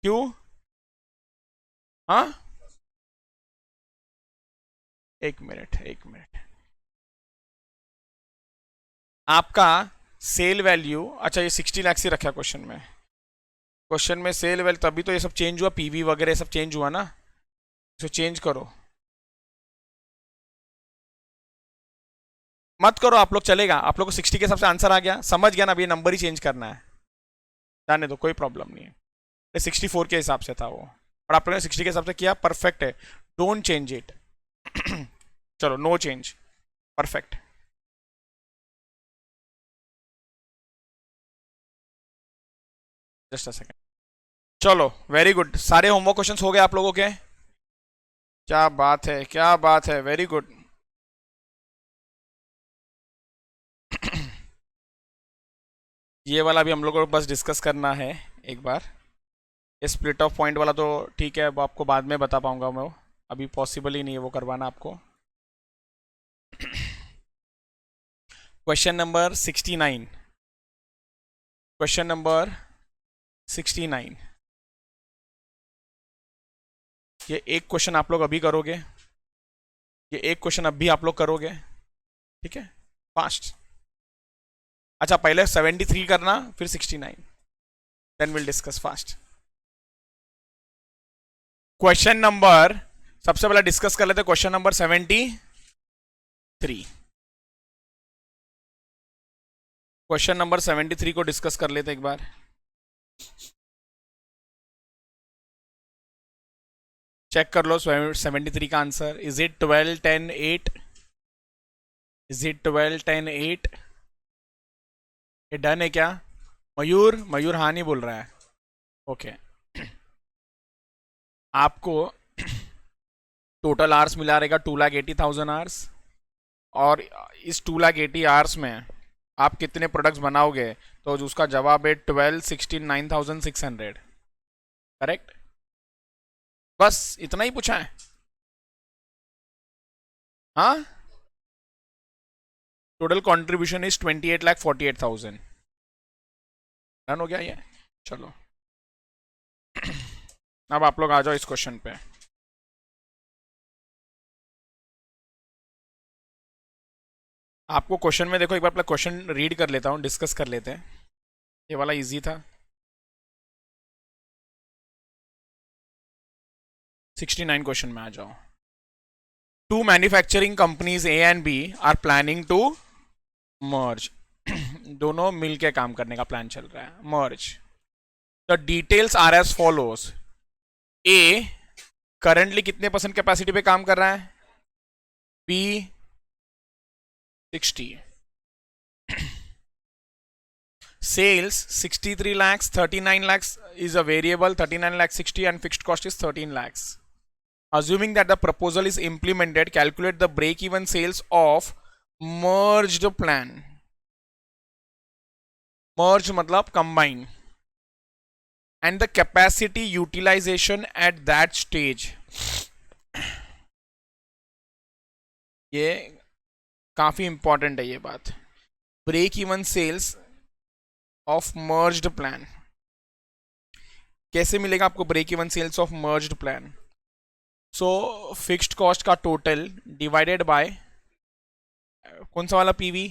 क्यों? हाँ, एक मिनट एक मिनट। आपका सेल वैल्यू, अच्छा ये 60 लाख से रखा क्वेश्चन में। क्वेश्चन में सेल वैल्यू, तभी तो ये सब चेंज हुआ, पीवी वगैरह सब चेंज हुआ ना, तो चेंज करो। मत करो आप लोग, चलेगा। आप लोग को 60 के हिसाब से आंसर आ गया, समझ गया ना, अभी नंबर ही चेंज करना है, जाने दो, कोई प्रॉब्लम नहीं है। 64 के हिसाब से था वो, और आप लोगों ने 60 के हिसाब से किया, परफेक्ट है, डोंट चेंज इट। चलो, no change, perfect. Just a second. चलो, वेरी गुड, सारे होमवर्क क्वेश्चंस हो गए आप लोगों के? क्या बात है, क्या बात है, वेरी गुड। ये वाला भी हम लोग को बस डिस्कस करना है एक बार। ये स्प्लिट ऑफ पॉइंट वाला तो ठीक है, वो आपको बाद में बता पाऊंगा मैं, अभी पॉसिबल ही नहीं है वो करवाना आपको। Question number 69, question number 69। ये एक क्वेश्चन आप लोग अभी करोगे, ये एक क्वेश्चन अभी आप लोग करोगे, ठीक है, फास्ट। अच्छा, पहले 73 करना, फिर 69, then will discuss fast. Question number, सबसे पहले डिस्कस कर लेते क्वेश्चन नंबर 73। क्वेश्चन नंबर 73 को डिस्कस कर लेते एक बार। चेक कर लो 73 का answer. Is it 12 10 8? Is it 12 10 8? ये डन है क्या? मयूर, मयूर हाँ नहीं बोल रहा है। ओके, आपको टोटल आवर्स मिला रहेगा 2,80,000 आवर्स, और इस 2,80,000 आवर्स में आप कितने प्रोडक्ट्स बनाओगे, तो उसका जवाब है 12,69,600। करेक्ट? बस इतना ही पूछा है। हाँ, टोटल कंट्रीब्यूशन इज 28,48,000। डन हो गया ये? चलो, अब आप लोग आ जाओ इस क्वेश्चन पे। आपको क्वेश्चन में देखो, एक बार अपना क्वेश्चन रीड कर लेता हूँ, डिस्कस कर लेते हैं। ये वाला इजी था। 69 क्वेश्चन में आ जाओ। Two manufacturing companies A and B are planning to merge. दोनों मिलके काम करने का प्लान चल रहा है, merge. The details are as follows. A currently कितने परसेंट कैपेसिटी पे काम कर रहा है? B 60। Sales 63 lakhs, 39 lakhs is a variable, 39 lakhs 60, and fixed cost is 13 lakhs. Assuming that the proposal is implemented, calculate the break-even sales of merged plan. Merge मतलब combine. And the capacity utilization at that stage. ये काफी important है ये बात। Break even sales of merged plan. कैसे मिलेगा आपको break even sales of merged plan? So fixed cost का टोटल डिवाइडेड बाय कौन सा वाला पीवी?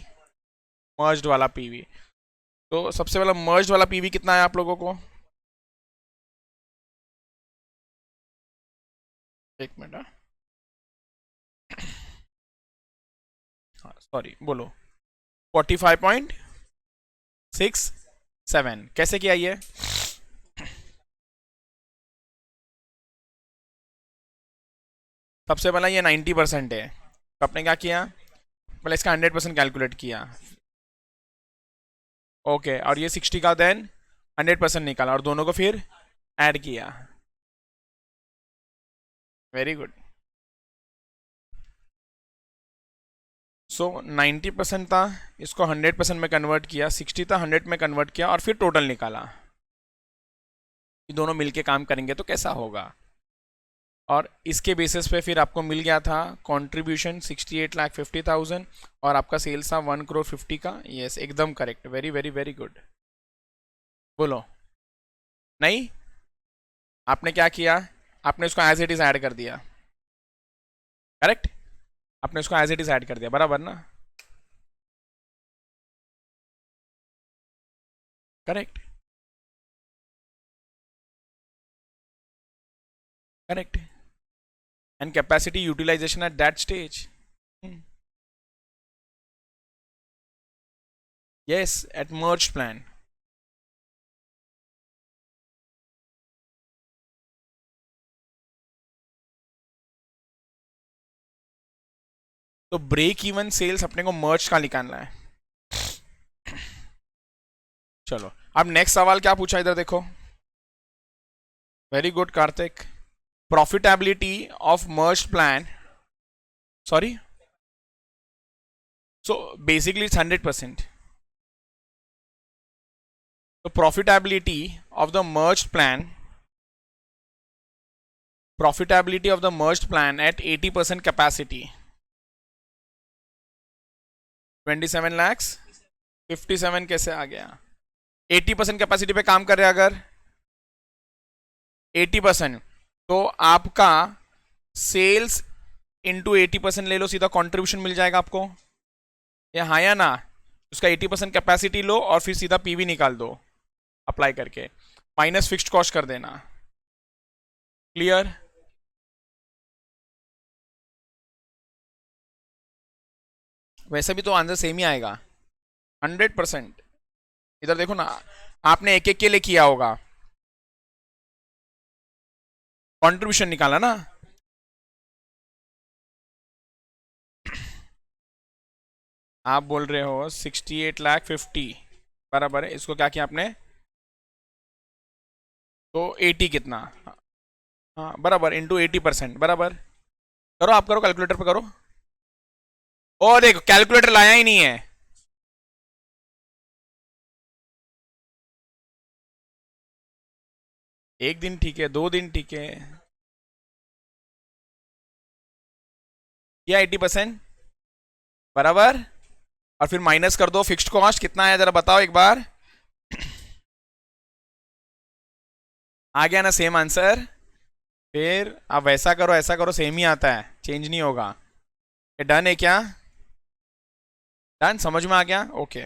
मर्ज्ड वाला पीवी। तो सबसे पहला मर्ज्ड वाला पीवी कितना है आप लोगों को? एक मिनट, हाँ सॉरी, बोलो। 45.67। कैसे किया ये? सबसे पहला ये 90% है, तो आपने क्या किया, पहले इसका 100% कैलकुलेट किया। ओके, और ये 60 का देन 100% निकाला, और दोनों को फिर ऐड किया। Very good. सो 90% था, इसको 100% में कन्वर्ट किया, 60 था 100 में कन्वर्ट किया, और फिर टोटल निकाला। ये दोनों मिलके काम करेंगे तो कैसा होगा, और इसके बेसिस पे फिर आपको मिल गया था कंट्रीब्यूशन 68,50,000, और आपका सेल्स था 1,50,00,000 का। यस, एकदम correct, very very very good. बोलो। नहीं, आपने क्या किया, आपने उसको एज इट इज ऐड कर दिया। करेक्ट, आपने उसको एज इट इज ऐड कर दिया, बराबर ना। Correct, correct. And capacity utilization at that stage. Yes, at merge plan. तो ब्रेक इवन सेल्स अपने को मर्ज का निकालना है। चलो, अब नेक्स्ट सवाल क्या पूछा इधर देखो। Very good Kartik. Profitability of merge plan, sorry, so basically it's 100%। तो profitability of the merge plan, profitability of the merged plan at 80% capacity, 27 lakhs, 57 कैसे आ गया? 80% कैपेसिटी पे काम कर रहे हैं अगर 80%, तो आपका सेल्स इंटू 80% ले लो, सीधा कंट्रीब्यूशन मिल जाएगा आपको, या हाँ या ना। उसका 80% कैपेसिटी लो और फिर सीधा पीवी निकाल दो अप्लाई करके, माइनस फिक्स्ड कॉस्ट कर देना। क्लियर? वैसे भी तो आंसर सेम ही आएगा 100%। इधर देखो ना, आपने एक एक के लिए किया होगा, कंट्रीब्यूशन निकाला ना। आप बोल रहे हो 68,50,000 बराबर है, इसको क्या किया आपने, तो 80 कितना, हाँ बराबर, इंटू 80% बराबर। करो, आप करो, कैलकुलेटर पे करो। ओ देखो, कैलकुलेटर लाया ही नहीं है। एक दिन ठीक है, 2 दिन ठीक है, या 80% बराबर, और फिर माइनस कर दो फिक्स्ड कॉस्ट, कितना आया जरा बताओ एक बार। आ गया ना सेम आंसर। फिर आप वैसा करो ऐसा करो, सेम ही आता है, चेंज नहीं होगा। ये डन है क्या? डन, समझ में आ गया? ओके।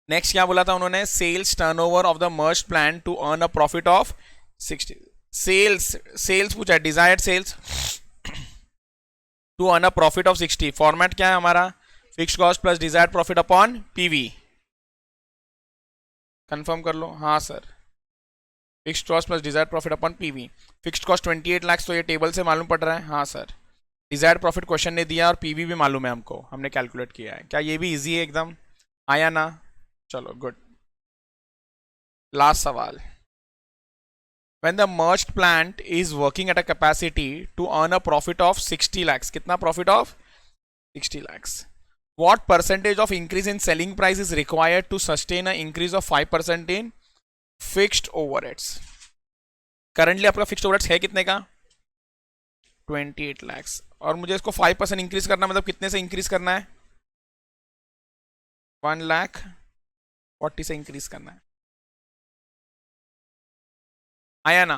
नेक्स्ट क्या बोला था उन्होंने, sales turnover of the merge plan to earn a profit of 60। Sales, sales पूछा, desired sales to earn a profit of 60। Format क्या है हमारा, fixed cost plus desired profit upon PV. Confirm कर लो, हाँ sir, fixed cost plus desired profit upon PV. Fixed cost 28 lakh, तो ये table से मालूम पड़ रहा है, हाँ सर। डिजायर्ड प्रॉफिट क्वेश्चन ने दिया और पीवी भी मालूम है हमको, हमने कैलकुलेट किया है। क्या ये भी इजी है एकदम, आया ना? चलो गुड। लास्ट सवाल। When the merged plant is working at a capacity to earn a profit of 60 lakhs, कितना profit of 60 lakhs, what percentage of increase in selling price is required to sustain an increase of 5% in fixed overheads? Currently आपका fixed overheads है कितने का, 28 lakhs, और मुझे इसको 5% increase करना, मतलब कितने से इंक्रीज करना है, 1,40,000 से इंक्रीज करना है। आया ना?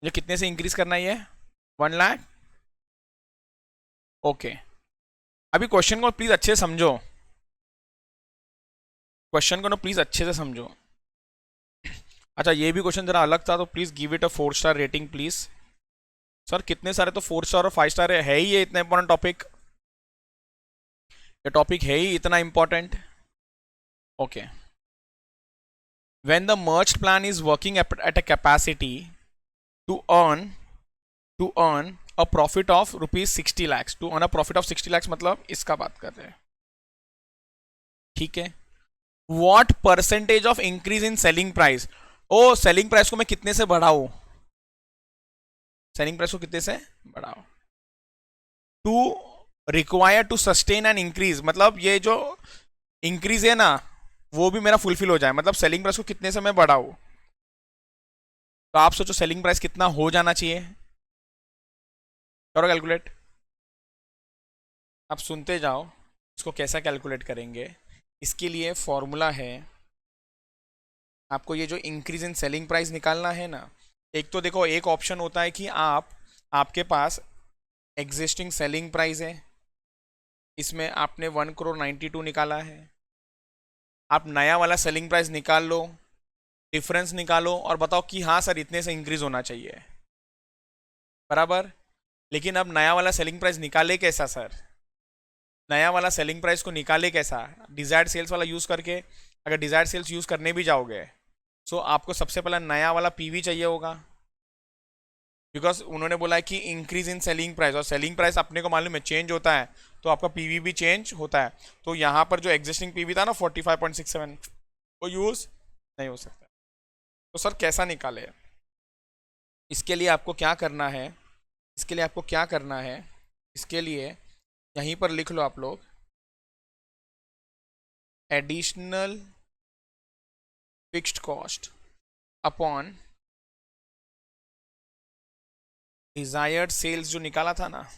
ये कितने से इंक्रीज करना है, ये 1 लाख। ओके, अभी क्वेश्चन को प्लीज अच्छे से समझो, क्वेश्चन को ना प्लीज अच्छे से समझो। अच्छा, ये भी क्वेश्चन जरा अलग था, तो please give it a 4 star rating please. Sir कितने सारे तो 4 स्टार और 5 स्टार है ही, ये इतना इंपॉर्टेंट टॉपिक, ये टॉपिक है ही इतना important. Okay, when the merged plan is working at a capacity to earn a profit of rupees 60 lakhs, to earn a profit of 60 lakhs, मतलब इसका बात कर रहे हैं, ठीक है। what percentage of increase in selling price, ओ selling price को मैं कितने से बढ़ाऊं, सेलिंग प्राइस को कितने से बढ़ाओ, to require to sustain and increase, मतलब ये जो इंक्रीज है ना वो भी मेरा फुलफिल हो जाए, मतलब सेलिंग प्राइस को कितने से मैं बढ़ाऊं। तो आप सोचो सेलिंग प्राइस कितना हो जाना चाहिए, करो कैलकुलेट। आप सुनते जाओ, इसको कैसा कैलकुलेट करेंगे, इसके लिए फॉर्मूला है, आपको ये जो इंक्रीज इन सेलिंग प्राइस निकालना है ना, एक तो देखो एक ऑप्शन होता है कि आपके पास एग्जिस्टिंग सेलिंग प्राइस है, इसमें आपने 1 करोड़ 92 निकाला है, आप नया वाला सेलिंग प्राइस निकाल लो, डिफरेंस निकालो और बताओ कि हाँ सर इतने से इंक्रीज होना चाहिए, बराबर। लेकिन अब नया वाला सेलिंग प्राइस निकाले कैसा सर, नया वाला सेलिंग प्राइस को निकाले कैसा, डिजायर्ड सेल्स वाला यूज करके। अगर डिजायर्ड सेल्स यूज करने भी जाओगे सो आपको सबसे पहला नया वाला पीवी चाहिए होगा, बिकॉज उन्होंने बोला है कि इंक्रीज इन सेलिंग प्राइस, और सेलिंग प्राइस अपने को मालूम है चेंज होता है, तो आपका पीवी भी चेंज होता है। तो यहाँ पर जो एग्जिस्टिंग पीवी था ना 45.67, वो यूज नहीं हो सकता। तो सर कैसा निकाले, इसके लिए आपको क्या करना है, इसके लिए आपको क्या करना है, इसके लिए यहीं पर लिख लो आप लोग, additional fixed cost upon desired sales जो निकाला था ना,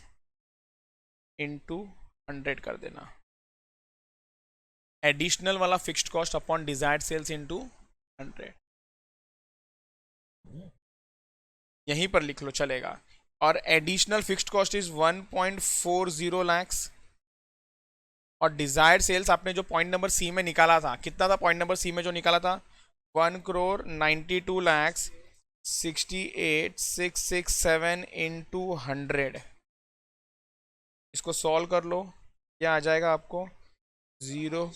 इनटू 100 कर देना। एडिशनल वाला fixed cost upon desired sales into 100, यहीं पर लिख लो चलेगा। और additional fixed cost is 1.40 lakhs, और डिजायर्ड सेल्स आपने जो पॉइंट नंबर सी में निकाला था, कितना था पॉइंट नंबर सी में जो निकाला था, 1 करोड़ 92 लाख 68,667 इंटू 100। इसको सॉल्व कर लो, क्या आ जाएगा आपको, 0,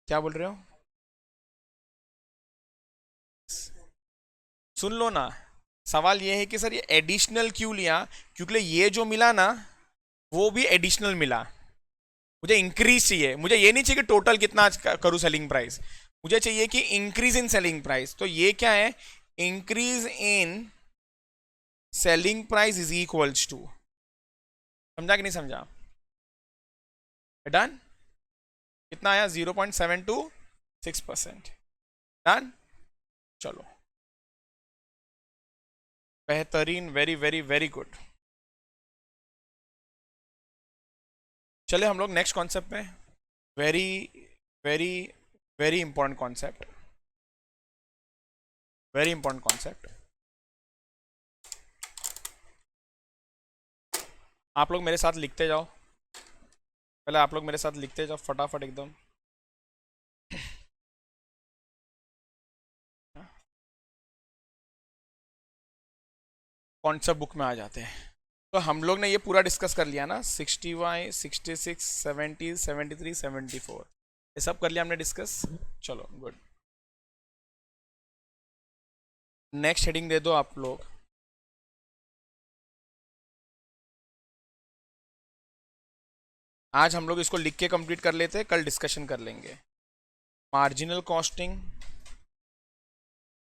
क्या बोल रहे हो, सुन लो ना। सवाल ये है कि सर ये एडिशनल क्यों लिया, क्योंकि ये जो मिला ना वो भी एडिशनल मिला, मुझे इंक्रीज चाहिए, मुझे ये नहीं चाहिए कि टोटल कितना करूँ सेलिंग प्राइस, मुझे चाहिए कि इंक्रीज इन सेलिंग प्राइस। तो ये क्या है, increase in selling price is equals to, समझा कि नहीं समझा, डन। कितना आया, 0.726%, डन। चलो बेहतरीन, वेरी वेरी वेरी गुड। चले हम लोग नेक्स्ट कॉन्सेप्ट पे, very very very important concept, very important concept. आप लोग मेरे साथ लिखते जाओ, पहले आप लोग मेरे साथ लिखते जाओ फटाफट एकदम। कॉन्सेप्ट बुक में आ जाते हैं। तो हम लोग ने ये पूरा डिस्कस कर लिया ना, 60Y 66 70 73 74, ये सब कर लिया हमने डिस्कस। चलो गुड, नेक्स्ट हेडिंग दे दो आप लोग, आज हम लोग इसको लिख के कंप्लीट कर लेते हैं, कल डिस्कशन कर लेंगे। Marginal costing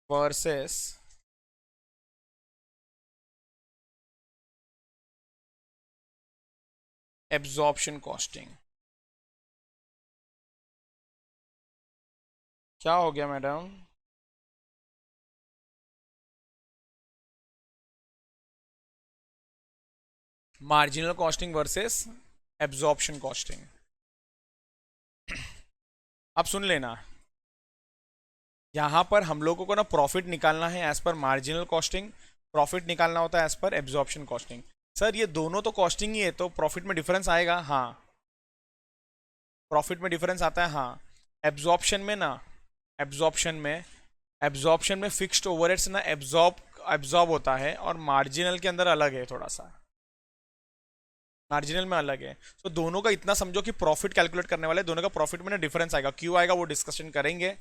versus absorption costing. क्या हो गया madam, marginal costing versus absorption costing. अब सुन लेना, यहां पर हम लोगों को ना प्रॉफिट निकालना है as per marginal costing, profit निकालना होता है as per absorption costing. Sir ये दोनों तो कॉस्टिंग ही है, तो प्रॉफिट में डिफरेंस आएगा, हाँ प्रॉफिट में डिफरेंस आता है, हाँ। एब्जॉर्प्शन में ना, एब्जॉर्प्शन में, एब्जॉर्प्शन में फिक्स्ड ओवरहेड्स ना एब्जॉर्ब होता है, और मार्जिनल के अंदर अलग है थोड़ा सा, मार्जिनल में अलग है। तो दोनों का इतना समझो कि प्रॉफिट कैलकुलेट करने वाले, दोनों का प्रॉफिट में ना डिफरेंस आएगा, क्यों आएगा वो डिस्कशन करेंगे।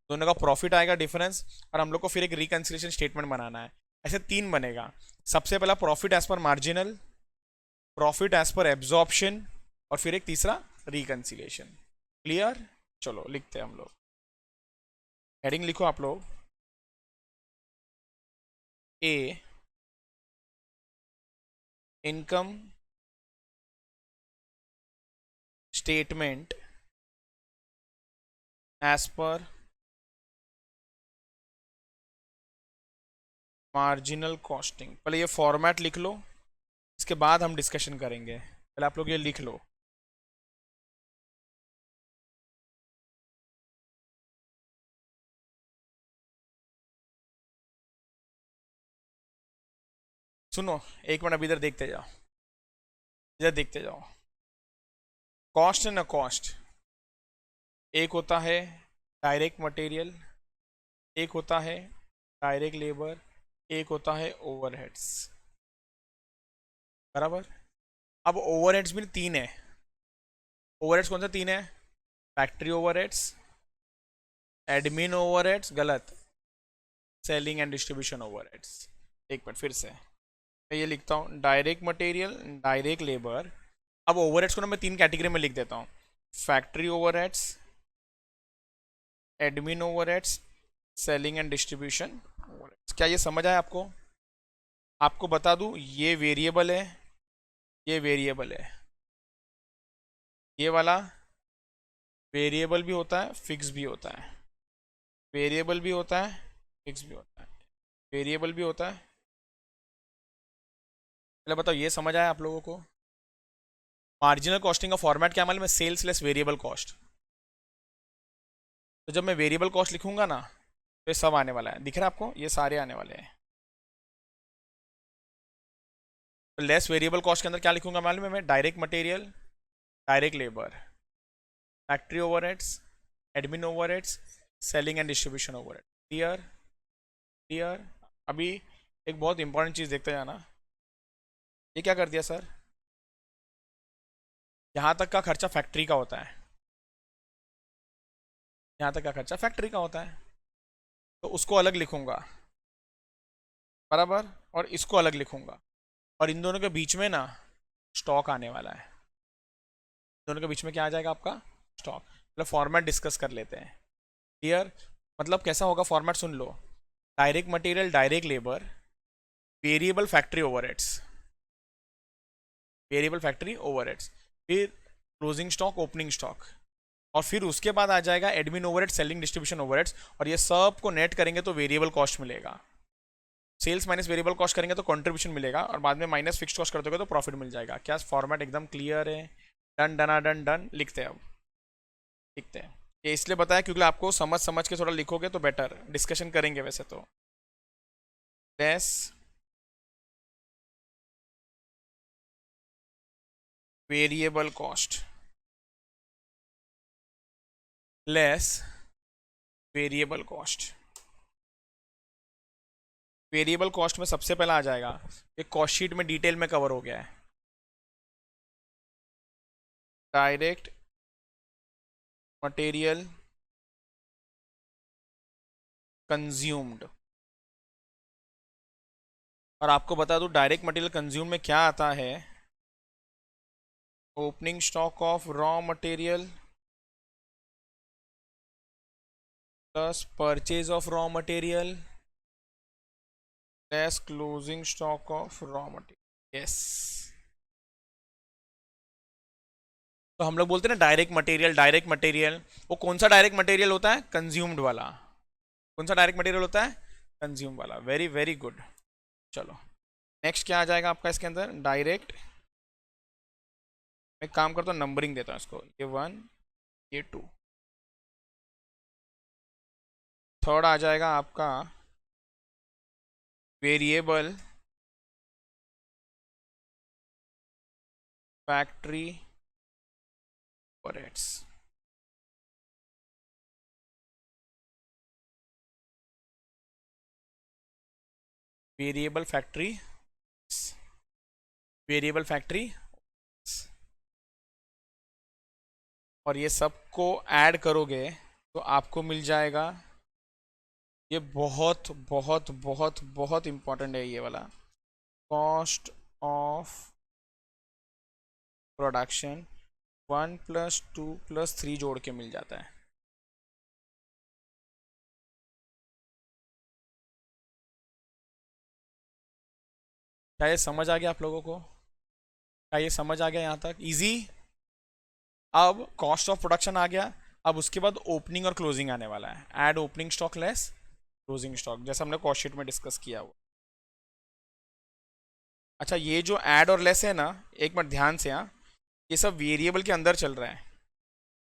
दोनों का प्रॉफिट आएगा डिफरेंस, और हम लोग को फिर एक रिकंसिलिएशन स्टेटमेंट बनाना है। ऐसे 3 बनेगा, सबसे पहला profit as per marginal, profit as per absorption, और फिर एक तीसरा रिकंसिलिएशन। क्लियर, चलो लिखते हैं हम लोग, हेडिंग लिखो आप लोग, a income statement as per marginal costing. पहले ये फॉर्मेट लिख लो, इसके बाद हम डिस्कशन करेंगे, पहले आप लोग ये लिख लो। सुनो एक मिनट, अभी इधर देखते जाओ, इधर देखते जाओ। कॉस्ट है ना, कॉस्ट एक होता है डायरेक्ट मटेरियल, एक होता है डायरेक्ट लेबर, एक होता है ओवरहेड्स, बराबर। अब ओवरहेड्स भी तीन है। ओवरहेड्स कौन सा तीन है? फैक्ट्री ओवरहेड्स, एडमिन ओवरहेड्स गलत, सेलिंग एंड डिस्ट्रीब्यूशन ओवरहेड्स। एक मिनट फिर से मैं ये लिखता हूँ, डायरेक्ट मटेरियल, डायरेक्ट लेबर। अब ओवरहेड्स को ना मैं तीन कैटेगरी में लिख देता हूँ, factory overheads, admin overheads, selling and distribution overheads. क्या ये समझ आया आपको? आपको बता दूं, ये वेरिएबल है, ये वेरिएबल है, ये वाला वेरिएबल भी होता है, फिक्स भी होता है, वेरिएबल भी होता है, फिक्स भी होता है, वेरिएबल भी होता है। पहले बताओ ये समझ आया आप लोगों को? मार्जिनल कॉस्टिंग का फॉर्मेट क्या मालूम है? Sales less variable cost. तो जब मैं वेरिएबल कॉस्ट लिखूंगा ना, तो ये सब आने वाला है, दिख रहा है आपको? ये सारे आने वाले हैं। तो लेस वेरिएबल कॉस्ट के अंदर क्या लिखूंगा मालूम है? मैं direct material, direct labour, factory overheads, admin overheads, selling and distribution overhead. Clear? Clear? अभी एक बहुत इंपॉर्टेंट चीज़ देखते जाना। ये क्या कर दिया सर? यहाँ तक का खर्चा फैक्ट्री का होता है, यहाँ तक का खर्चा फैक्ट्री का होता है, तो उसको अलग लिखूंगा, बराबर, और इसको अलग लिखूंगा। और इन दोनों के बीच में ना स्टॉक आने वाला है। दोनों के बीच में क्या आ जाएगा आपका? स्टॉक। मतलब फॉर्मेट डिस्कस कर लेते हैं। क्लियर? मतलब कैसा होगा फॉर्मेट, सुन लो। Direct material, direct labour, variable factory overheads, variable factory overheads, फिर क्लोजिंग स्टॉक, ओपनिंग स्टॉक, और फिर उसके बाद आ जाएगा admin overhead, selling distribution overheads. और ये सब को नेट करेंगे तो वेरिएबल कॉस्ट मिलेगा। सेल्स माइनस वेरिएबल कॉस्ट करेंगे तो कंट्रीब्यूशन मिलेगा, और बाद में माइनस फिक्स्ड कॉस्ट कर दोगे तो प्रॉफिट मिल जाएगा। क्या फॉर्मेट एकदम क्लियर है? Done done done done. लिखते हैं अब, लिखते हैं। ये इसलिए बताया क्योंकि आपको समझ समझ के थोड़ा लिखोगे तो बेटर, डिस्कशन करेंगे वैसे तो। Less variable cost, less variable cost. Variable cost में सबसे पहला आ जाएगा, ये कॉस्ट शीट में डिटेल में कवर हो गया है, डायरेक्ट मटेरियल कंज्यूम्ड। और आपको बता दूं डायरेक्ट मटेरियल कंज्यूम में क्या आता है? Opening stock of raw material plus purchase of raw material less closing stock of raw material. Yes, तो हम लोग बोलते हैं ना डायरेक्ट मटेरियल, डायरेक्ट मटेरियल। वो कौन सा डायरेक्ट मटेरियल होता है? कंज्यूम्ड वाला। कौन सा डायरेक्ट मटेरियल होता है? कंज्यूम वाला। Very very good. चलो नेक्स्ट क्या आ जाएगा आपका इसके अंदर? डायरेक्ट, मैं काम करता हूँ नंबरिंग देता हूँ इसको, ये 1, ये 2। थर्ड आ जाएगा आपका variable factory overheads. Variable factory, variable factory, और ये सबको ऐड करोगे तो आपको मिल जाएगा, ये बहुत बहुत बहुत बहुत इंपॉर्टेंट है ये वाला, कॉस्ट ऑफ प्रोडक्शन 1 + 2 + 3 जोड़ के मिल जाता है। क्या ये समझ आ गया आप लोगों को? क्या ये समझ आ गया यहाँ तक? इजी। अब कॉस्ट ऑफ प्रोडक्शन आ गया, अब उसके बाद ओपनिंग और क्लोजिंग आने वाला है। Add opening stock less closing stock, जैसा हमने कॉस्ट शीट में डिस्कस किया वो। अच्छा, ये जो ऐड और लेस है ना, एक मिनट ध्यान से, हाँ, ये सब वेरिएबल के अंदर चल रहा है।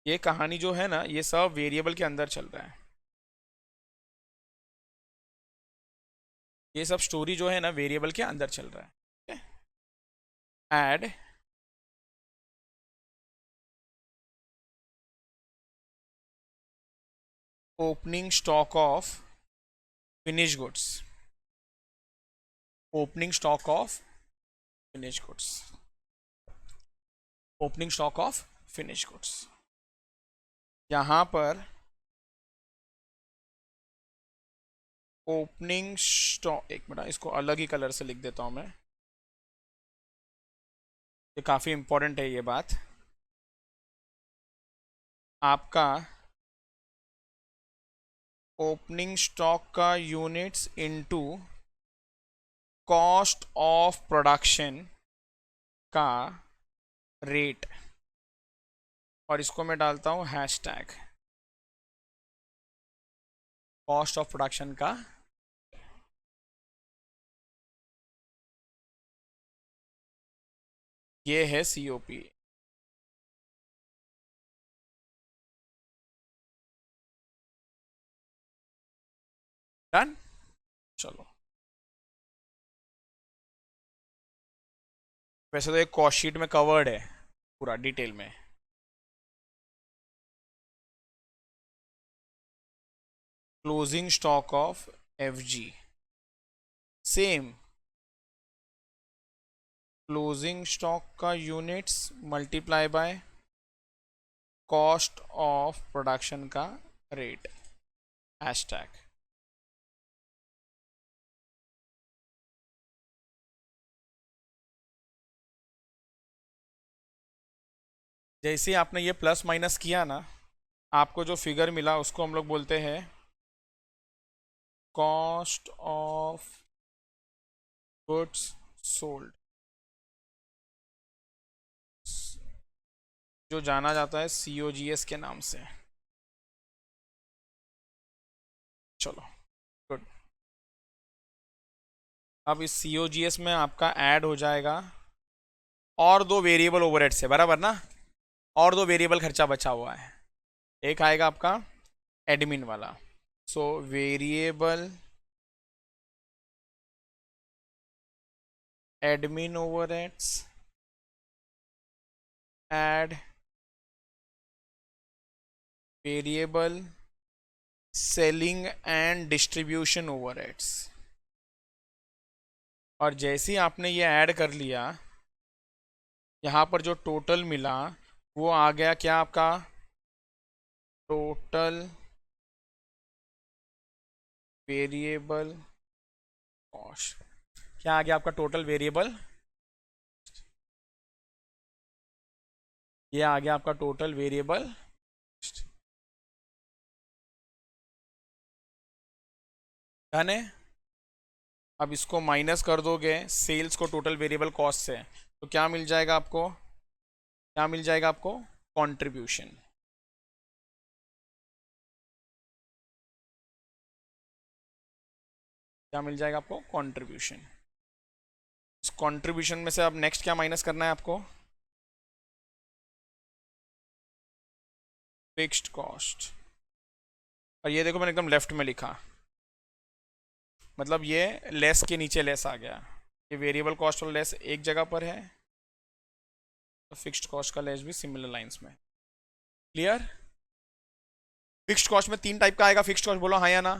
ये कहानी जो है ना, ये सब वेरिएबल के अंदर चल रहा है। ये सब स्टोरी जो है ना वेरिएबल के अंदर चल रहा है। Add opening stock of finish goods, opening stock of finish goods, opening stock of finish goods. यहां पर ओपनिंग स्टॉक, एक मिनट इसको अलग ही कलर से लिख देता हूं मैं, ये काफी इंपॉर्टेंट है ये बात। आपका ओपनिंग स्टॉक का units into cost of production का रेट, और इसको मैं डालता हूं हैशटैग कॉस्ट ऑफ प्रोडक्शन का। ये है सीओपी। डन। चलो, वैसे तो एक कॉस्ट शीट में कवर्ड है पूरा डिटेल में। Closing stock of FG, same closing stock का units multiply by cost of production का रेट, हैशटैग। जैसे आपने ये प्लस माइनस किया ना, आपको जो फिगर मिला उसको हम लोग बोलते हैं कॉस्ट ऑफ गुड्स सोल्ड, जो जाना जाता है सीओजीएस के नाम से। चलो गुड। अब इस सीओजीएस में आपका ऐड हो जाएगा और दो वेरिएबल ओवरहेड से, बराबर ना, और दो वेरिएबल खर्चा बचा हुआ है। एक आएगा आपका एडमिन वाला, so variable admin overheads add variable selling and distribution overheads. और जैसे ही आपने ये ऐड कर लिया, यहाँ पर जो टोटल मिला वो आ गया क्या आपका, टोटल वेरिएबल कॉस्ट। क्या आ गया आपका टोटल वेरिएबल, ये आ गया आपका टोटल वेरिएबल। डन है। अब इसको माइनस कर दोगे सेल्स को टोटल वेरिएबल कॉस्ट से, तो क्या मिल जाएगा आपको, क्या मिल जाएगा आपको, कंट्रीब्यूशन। क्या मिल जाएगा आपको, कंट्रीब्यूशन। इस कंट्रीब्यूशन में से अब नेक्स्ट क्या माइनस करना है आपको, फिक्स्ड कॉस्ट। और ये देखो मैंने एकदम लेफ्ट में लिखा, मतलब ये लेस के नीचे लेस आ गया। ये वेरिएबल कॉस्ट और लेस एक जगह पर है, तो फिक्स्ड कॉस्ट का लेस भी सिमिलर लाइंस में। क्लियर। फिक्स्ड कॉस्ट में तीन टाइप का आएगा फिक्स्ड कॉस्ट, बोलो हाँ या ना।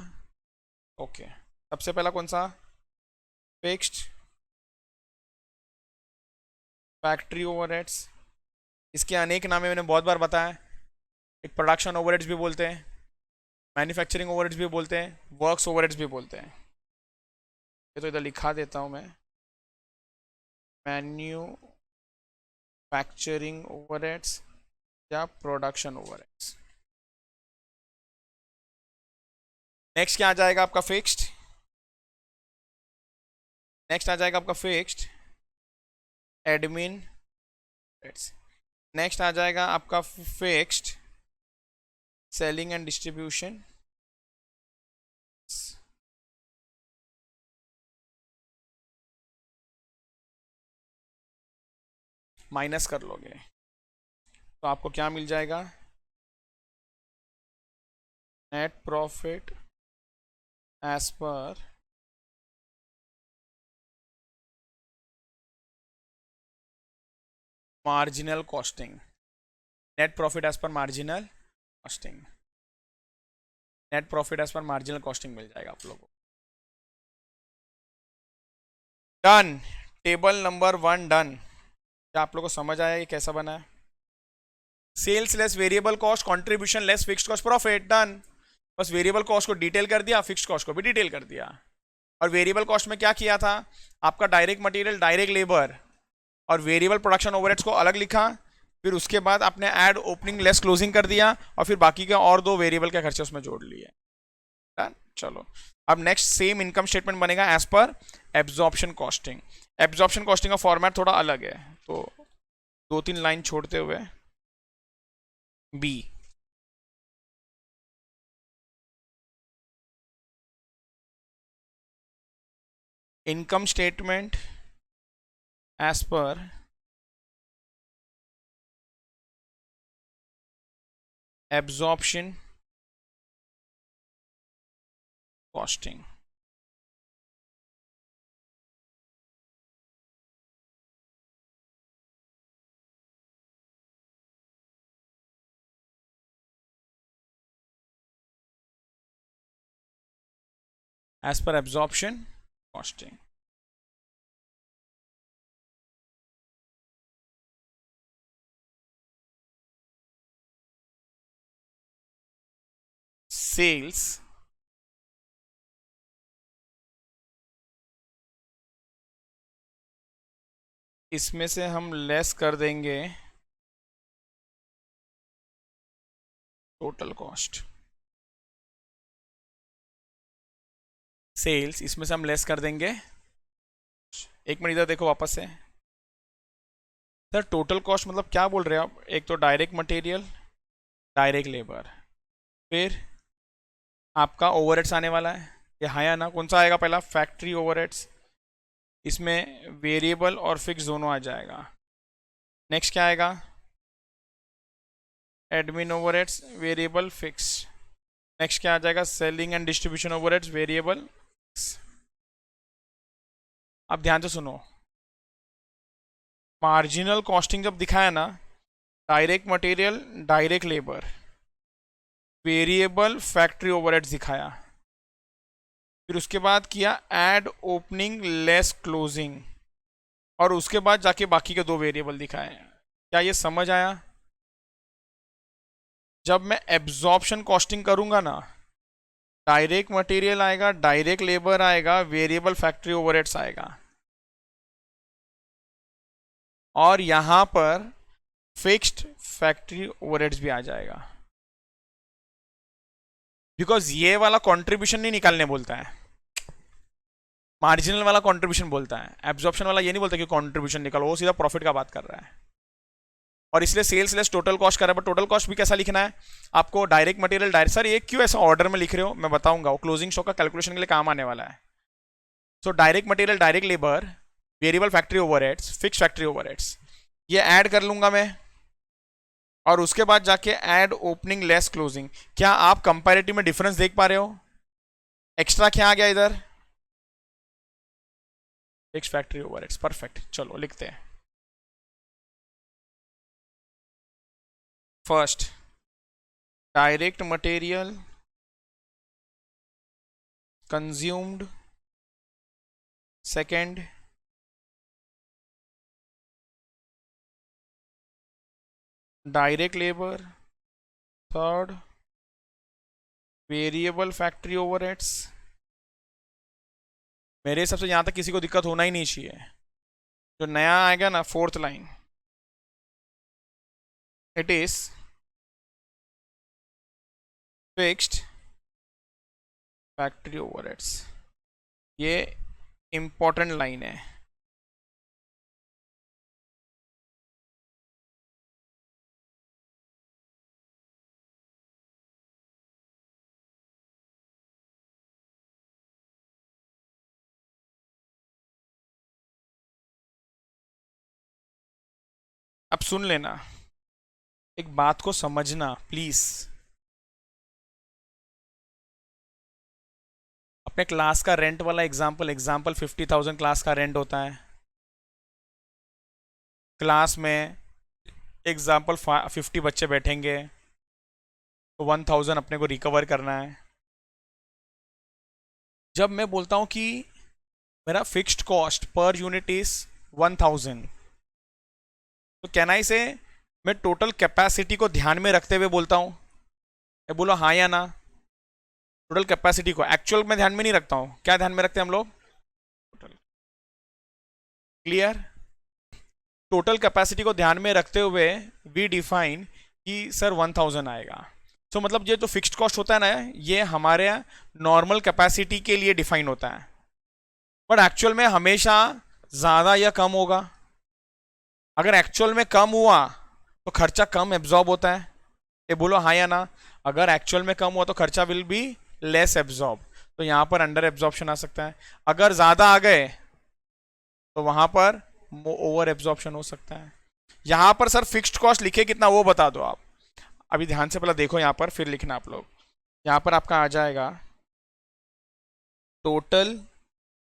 ओके, सबसे पहला कौन सा, फिक्स्ड फैक्ट्री ओवरहेड्स। इसके अनेक नाम है, मैंने बहुत बार बताया। एक प्रोडक्शन ओवरहेड्स भी बोलते हैं, मैन्युफैक्चरिंग ओवरहेड्स भी बोलते हैं, वर्क्स ओवरहेड्स भी बोलते हैं। ये तो इधर लिखा देता हूँ मैं, मैन्युफैक्चरिंग ओवरहेड्स या प्रोडक्शन ओवरहेड्स। नेक्स्ट क्या आ जाएगा आपका, फिक्स्ड। नेक्स्ट आ जाएगा आपका फिक्स्ड एडमिन। नेक्स्ट आ जाएगा आपका fixed selling and distribution. Minus कर लोगे तो आपको क्या मिल जाएगा, net profit as per marginal costing, net profit as per marginal costing, net profit as per marginal costing मिल जाएगा आप लोगों को। Done, table number 1 done. क्या आप लोगों को समझ आया ये कैसा बना है? Sales less variable cost, contribution less fixed cost, profit, done. बस वेरिएबल कॉस्ट को डिटेल कर दिया, फिक्स्ड कॉस्ट को भी डिटेल कर दिया। और वेरिएबल कॉस्ट में क्या किया था, आपका डायरेक्ट मटेरियल, डायरेक्ट लेबर और वेरिएबल प्रोडक्शन ओवरहेड्स को अलग लिखा, फिर उसके बाद आपने ऐड ओपनिंग लेस क्लोजिंग कर दिया, और फिर बाकी के और 2 वेरिएबल के खर्चे उसमें जोड़ लिए। डन। चलो अब नेक्स्ट सेम इनकम स्टेटमेंट बनेगा as per absorption costing. Absorption costing का फॉर्मेट थोड़ा अलग है, तो 2-3 लाइन छोड़ते हुए B, income statement as per absorption costing. As per absorption costing. Sales इसमें से हम लेस कर देंगे टोटल कॉस्ट। सेल्स इसमें से हम लेस कर देंगे, एक मिनट इधर देखो वापस से सर, टोटल कॉस्ट मतलब क्या बोल रहे हैं आप? एक तो डायरेक्ट मटेरियल, डायरेक्ट लेबर, फिर आपका ओवरहेड्स आने वाला है, ये हाँ या ना? कौन सा आएगा पहला? फैक्ट्री ओवरहेड्स, इसमें वेरिएबल और फिक्स दोनों आ जाएगा। नेक्स्ट क्या आएगा? Admin overheads, variable fix. Next क्या आ जाएगा? Selling and distribution overheads, variable. अब ध्यान से सुनो, मार्जिनल कॉस्टिंग जब दिखाया ना, direct material, direct labour, variable, factory overheads दिखाया, फिर उसके बाद किया ऐड ओपनिंग लेस क्लोजिंग, और उसके बाद जाके बाकी के 2 वेरिएबल दिखाए। क्या ये समझ आया? जब मैं एब्जॉर्प्शन कॉस्टिंग करूंगा ना, डायरेक्ट मटेरियल आएगा, डायरेक्ट लेबर आएगा, वेरिएबल फैक्ट्री ओवरहेड्स आएगा, और यहां पर फिक्स्ड फैक्ट्री ओवरहेड्स भी आ जाएगा। बिकॉज ये वाला कंट्रीब्यूशन नहीं निकालने बोलता है, मार्जिनल वाला कंट्रीब्यूशन बोलता है। एब्जॉर्प्शन वाला ये नहीं बोलता कि कंट्रीब्यूशन निकालो, वो सीधा प्रॉफिट का बात कर रहा है। और इसलिए सेल्स लेस टोटल कॉस्ट कर रहा है, बट टोटल कॉस्ट भी कैसा लिखना है आपको? Direct material, direct. सर ये क्यों ऐसा ऑर्डर में लिख रहे हो? मैं बताऊंगा, वो क्लोजिंग स्टॉक का कैलकुलेशन के लिए काम आने वाला है। So direct material, direct labour, variable factory overheads, fix factory overheads, ये ऐड कर लूंगा मैं, और उसके बाद जाके ऐड ओपनिंग लेस क्लोजिंग। क्या आप कंपैरेटिव में डिफरेंस देख पा रहे हो? एक्स्ट्रा क्या आ गया इधर? Fix factory overheads. परफेक्ट, चलो लिखते हैं। First direct material consumed, second direct labour, third variable factory overheads. मेरे हिसाब से यहां तक किसी को दिक्कत होना ही नहीं चाहिए। जो नया आएगा ना, 4th line, it is fixed factory overheads. ये इंपॉर्टेंट लाइन है। अब सुन लेना, एक बात को समझना प्लीज। अपने क्लास का रेंट वाला एग्जाम्पल 50,000 क्लास का रेंट होता है। क्लास में एग्जाम्पल 50 बच्चे बैठेंगे तो 1000 अपने को रिकवर करना है। जब मैं बोलता हूँ कि मेरा fixed cost per unit is 1000, तो कैन आई से मैं टोटल कैपेसिटी को ध्यान में रखते हुए बोलता हूँ? ये बोलो हाँ या ना। टोटल कैपेसिटी को एक्चुअल में ध्यान में नहीं रखता हूँ, क्या ध्यान में रखते हैं हम लोग? टोटल। क्लियर? टोटल कैपेसिटी को ध्यान में रखते हुए वी डिफाइन कि सर 1000 आएगा। सो मतलब ये जो फिक्स्ड कॉस्ट होता है ना, ये हमारे नॉर्मल कैपेसिटी के लिए डिफाइन होता है, बट एक्चुअल में हमेशा ज़्यादा या कम होगा। अगर एक्चुअल में कम हुआ तो खर्चा कम एब्जॉर्ब होता है। ये बोलो हाँ या ना। अगर एक्चुअल में कम हुआ तो खर्चा विल बी लेस एब्जॉर्ब, तो यहाँ पर अंडर एब्जॉर्प्शन आ सकता है। अगर ज़्यादा आ गए तो वहाँ पर ओवर एब्जॉर्प्शन हो सकता है। यहाँ पर सर फिक्स्ड कॉस्ट लिखे कितना वो बता दो आप। अभी ध्यान से पहले देखो यहाँ पर, फिर लिखना आप लोग। यहाँ पर आपका आ जाएगा total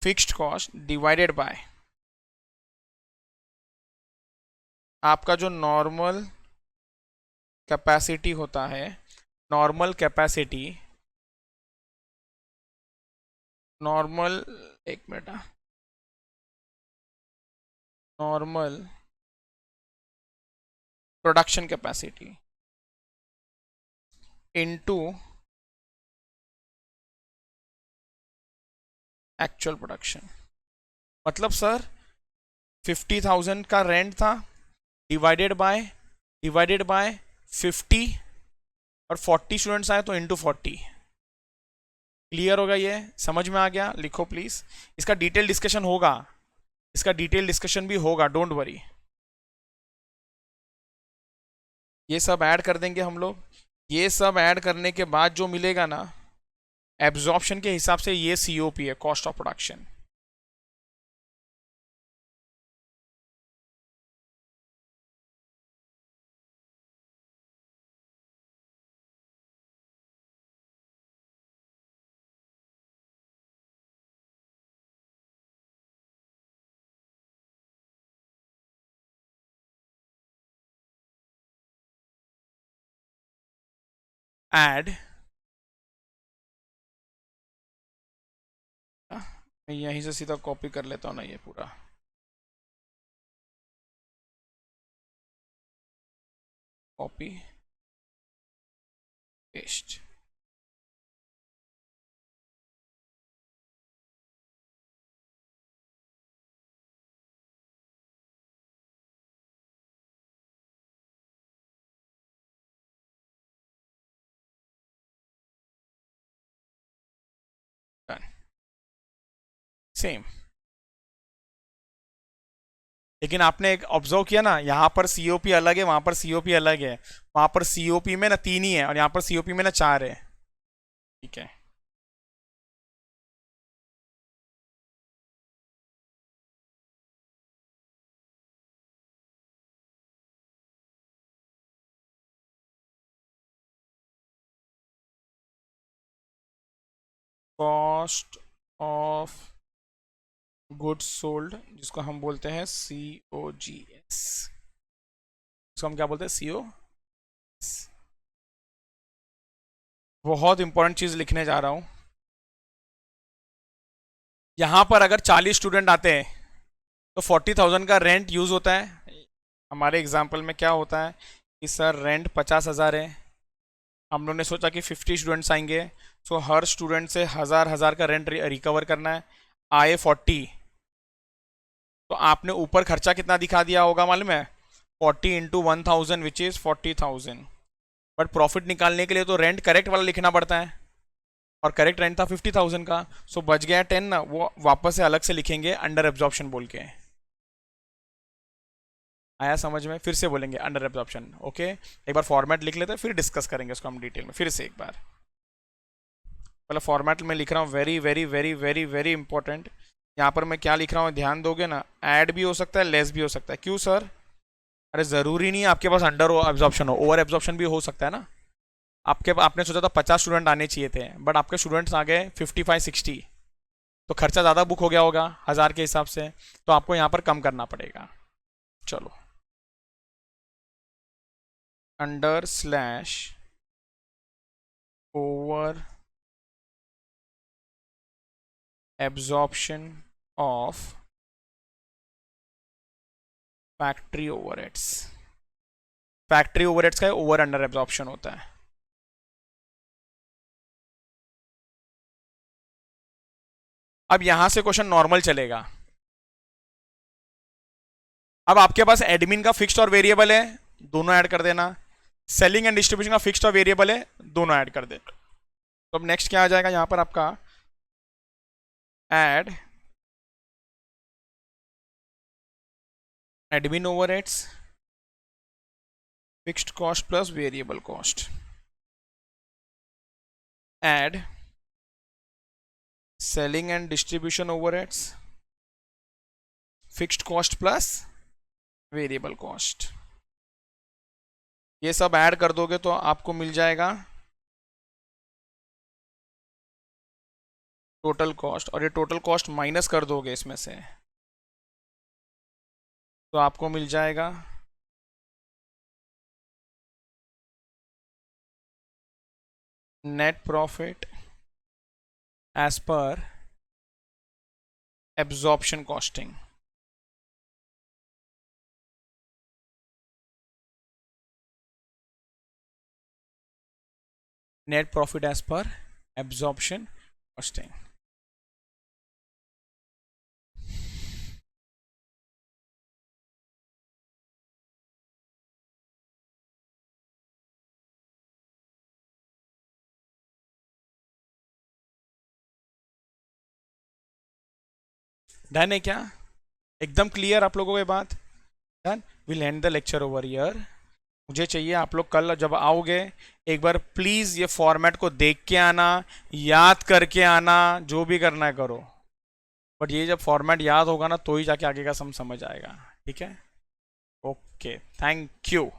fixed cost divided by आपका जो नॉर्मल कैपेसिटी होता है। नॉर्मल कैपेसिटी, नॉर्मल, एक minute, normal production capacity into actual production. मतलब सर 50,000 का रेंट था, डिवाइडेड बाय 50, और 40 स्टूडेंट्स आए तो इंटू 40। क्लियर होगा? ये समझ में आ गया? लिखो प्लीज। इसका डिटेल डिस्कशन होगा, इसका डिटेल डिस्कशन भी होगा, डोंट वरी। ये सब ऐड कर देंगे हम लोग। ये सब ऐड करने के बाद जो मिलेगा ना एब्जॉर्प्शन के हिसाब से, ये सीओपी है, कॉस्ट ऑफ प्रोडक्शन। ऐड, यहीं से सीधा कॉपी कर लेता हूं ना ये पूरा। Copy paste. सेम। लेकिन आपने एक ऑब्जर्व किया ना, यहां पर सीओपी अलग है, वहां पर सीओपी अलग है। वहां पर सीओपी में ना 3 ही है और यहां पर सीओपी में ना 4 है। ठीक है। कॉस्ट ऑफ गुड्स सोल्ड, जिसको हम बोलते हैं COGS, इसको हम क्या बोलते हैं? CO। बहुत इंपॉर्टेंट चीज लिखने जा रहा हूं। यहां पर अगर 40 स्टूडेंट आते हैं तो 40,000 का रेंट यूज होता है। हमारे एग्जाम्पल में क्या होता है कि सर रेंट 50,000 है, हम लोगों ने सोचा कि 50 स्टूडेंट्स आएंगे, सो हर स्टूडेंट से 1000 का रेंट रिकवर करना है। आए 40, तो आपने ऊपर खर्चा कितना दिखा दिया होगा मालूम है? 40 into 1000 which is 40,000। But profit निकालने के लिए तो रेंट करेक्ट वाला लिखना पड़ता है, और करेक्ट रेंट था 50,000 का, सो बच गया 10 ना, वो वापस से अलग से लिखेंगे अंडर एब्जॉर्प्शन बोल के। आया समझ में? फिर से बोलेंगे अंडर एब्जॉर्प्शन। ओके, एक बार फॉर्मेट लिख लेते हैं, फिर डिस्कस करेंगे उसको हम डिटेल में। फिर से एक बार पहले फॉर्मेट में लिख रहा हूँ, very very very very very important. यहाँ पर मैं क्या लिख रहा हूँ ध्यान दोगे ना, ऐड भी हो सकता है, लेस भी हो सकता है। क्यों सर? अरे जरूरी नहीं है आपके पास अंडर एब्जॉर्प्शन हो, ओवर एब्जॉर्प्शन भी हो सकता है ना। आपने सोचा था 50 स्टूडेंट आने चाहिए थे, बट आपके स्टूडेंट्स आ गए 55-60, तो खर्चा ज़्यादा बुक हो गया होगा 1000 के हिसाब से, तो आपको यहाँ पर कम करना पड़ेगा। चलो under slash over absorption of factory overheads. Factory overheads का ओवर अंडर एब्जॉर्प्शन होता है। अब यहां से क्वेश्चन नॉर्मल चलेगा। अब आपके पास एडमिन का फिक्स्ड और वेरिएबल है, दोनों ऐड कर देना। सेलिंग एंड डिस्ट्रीब्यूशन का फिक्स्ड और वेरिएबल है, दोनों ऐड कर देना। तो अब नेक्स्ट क्या आ जाएगा यहां पर आपका, add admin overheads fixed cost plus variable cost, add selling and distribution overheads fixed cost plus variable cost. ये सब ऐड कर दोगे तो आपको मिल जाएगा टोटल कॉस्ट, और ये टोटल कॉस्ट माइनस कर दोगे इसमें से तो आपको मिल जाएगा net profit as per absorption costing. Net profit as per absorption costing. Done है क्या? एकदम क्लियर आप लोगों को ये बात? Done. Will end the lecture over here. मुझे चाहिए आप लोग कल जब आओगे एक बार प्लीज ये फॉर्मेट को देख के आना, याद करके आना, जो भी करना है करो, बट ये जब फॉर्मेट याद होगा ना तो ही जाके आगे का समझ आएगा। ठीक है, ओके, थैंक यू।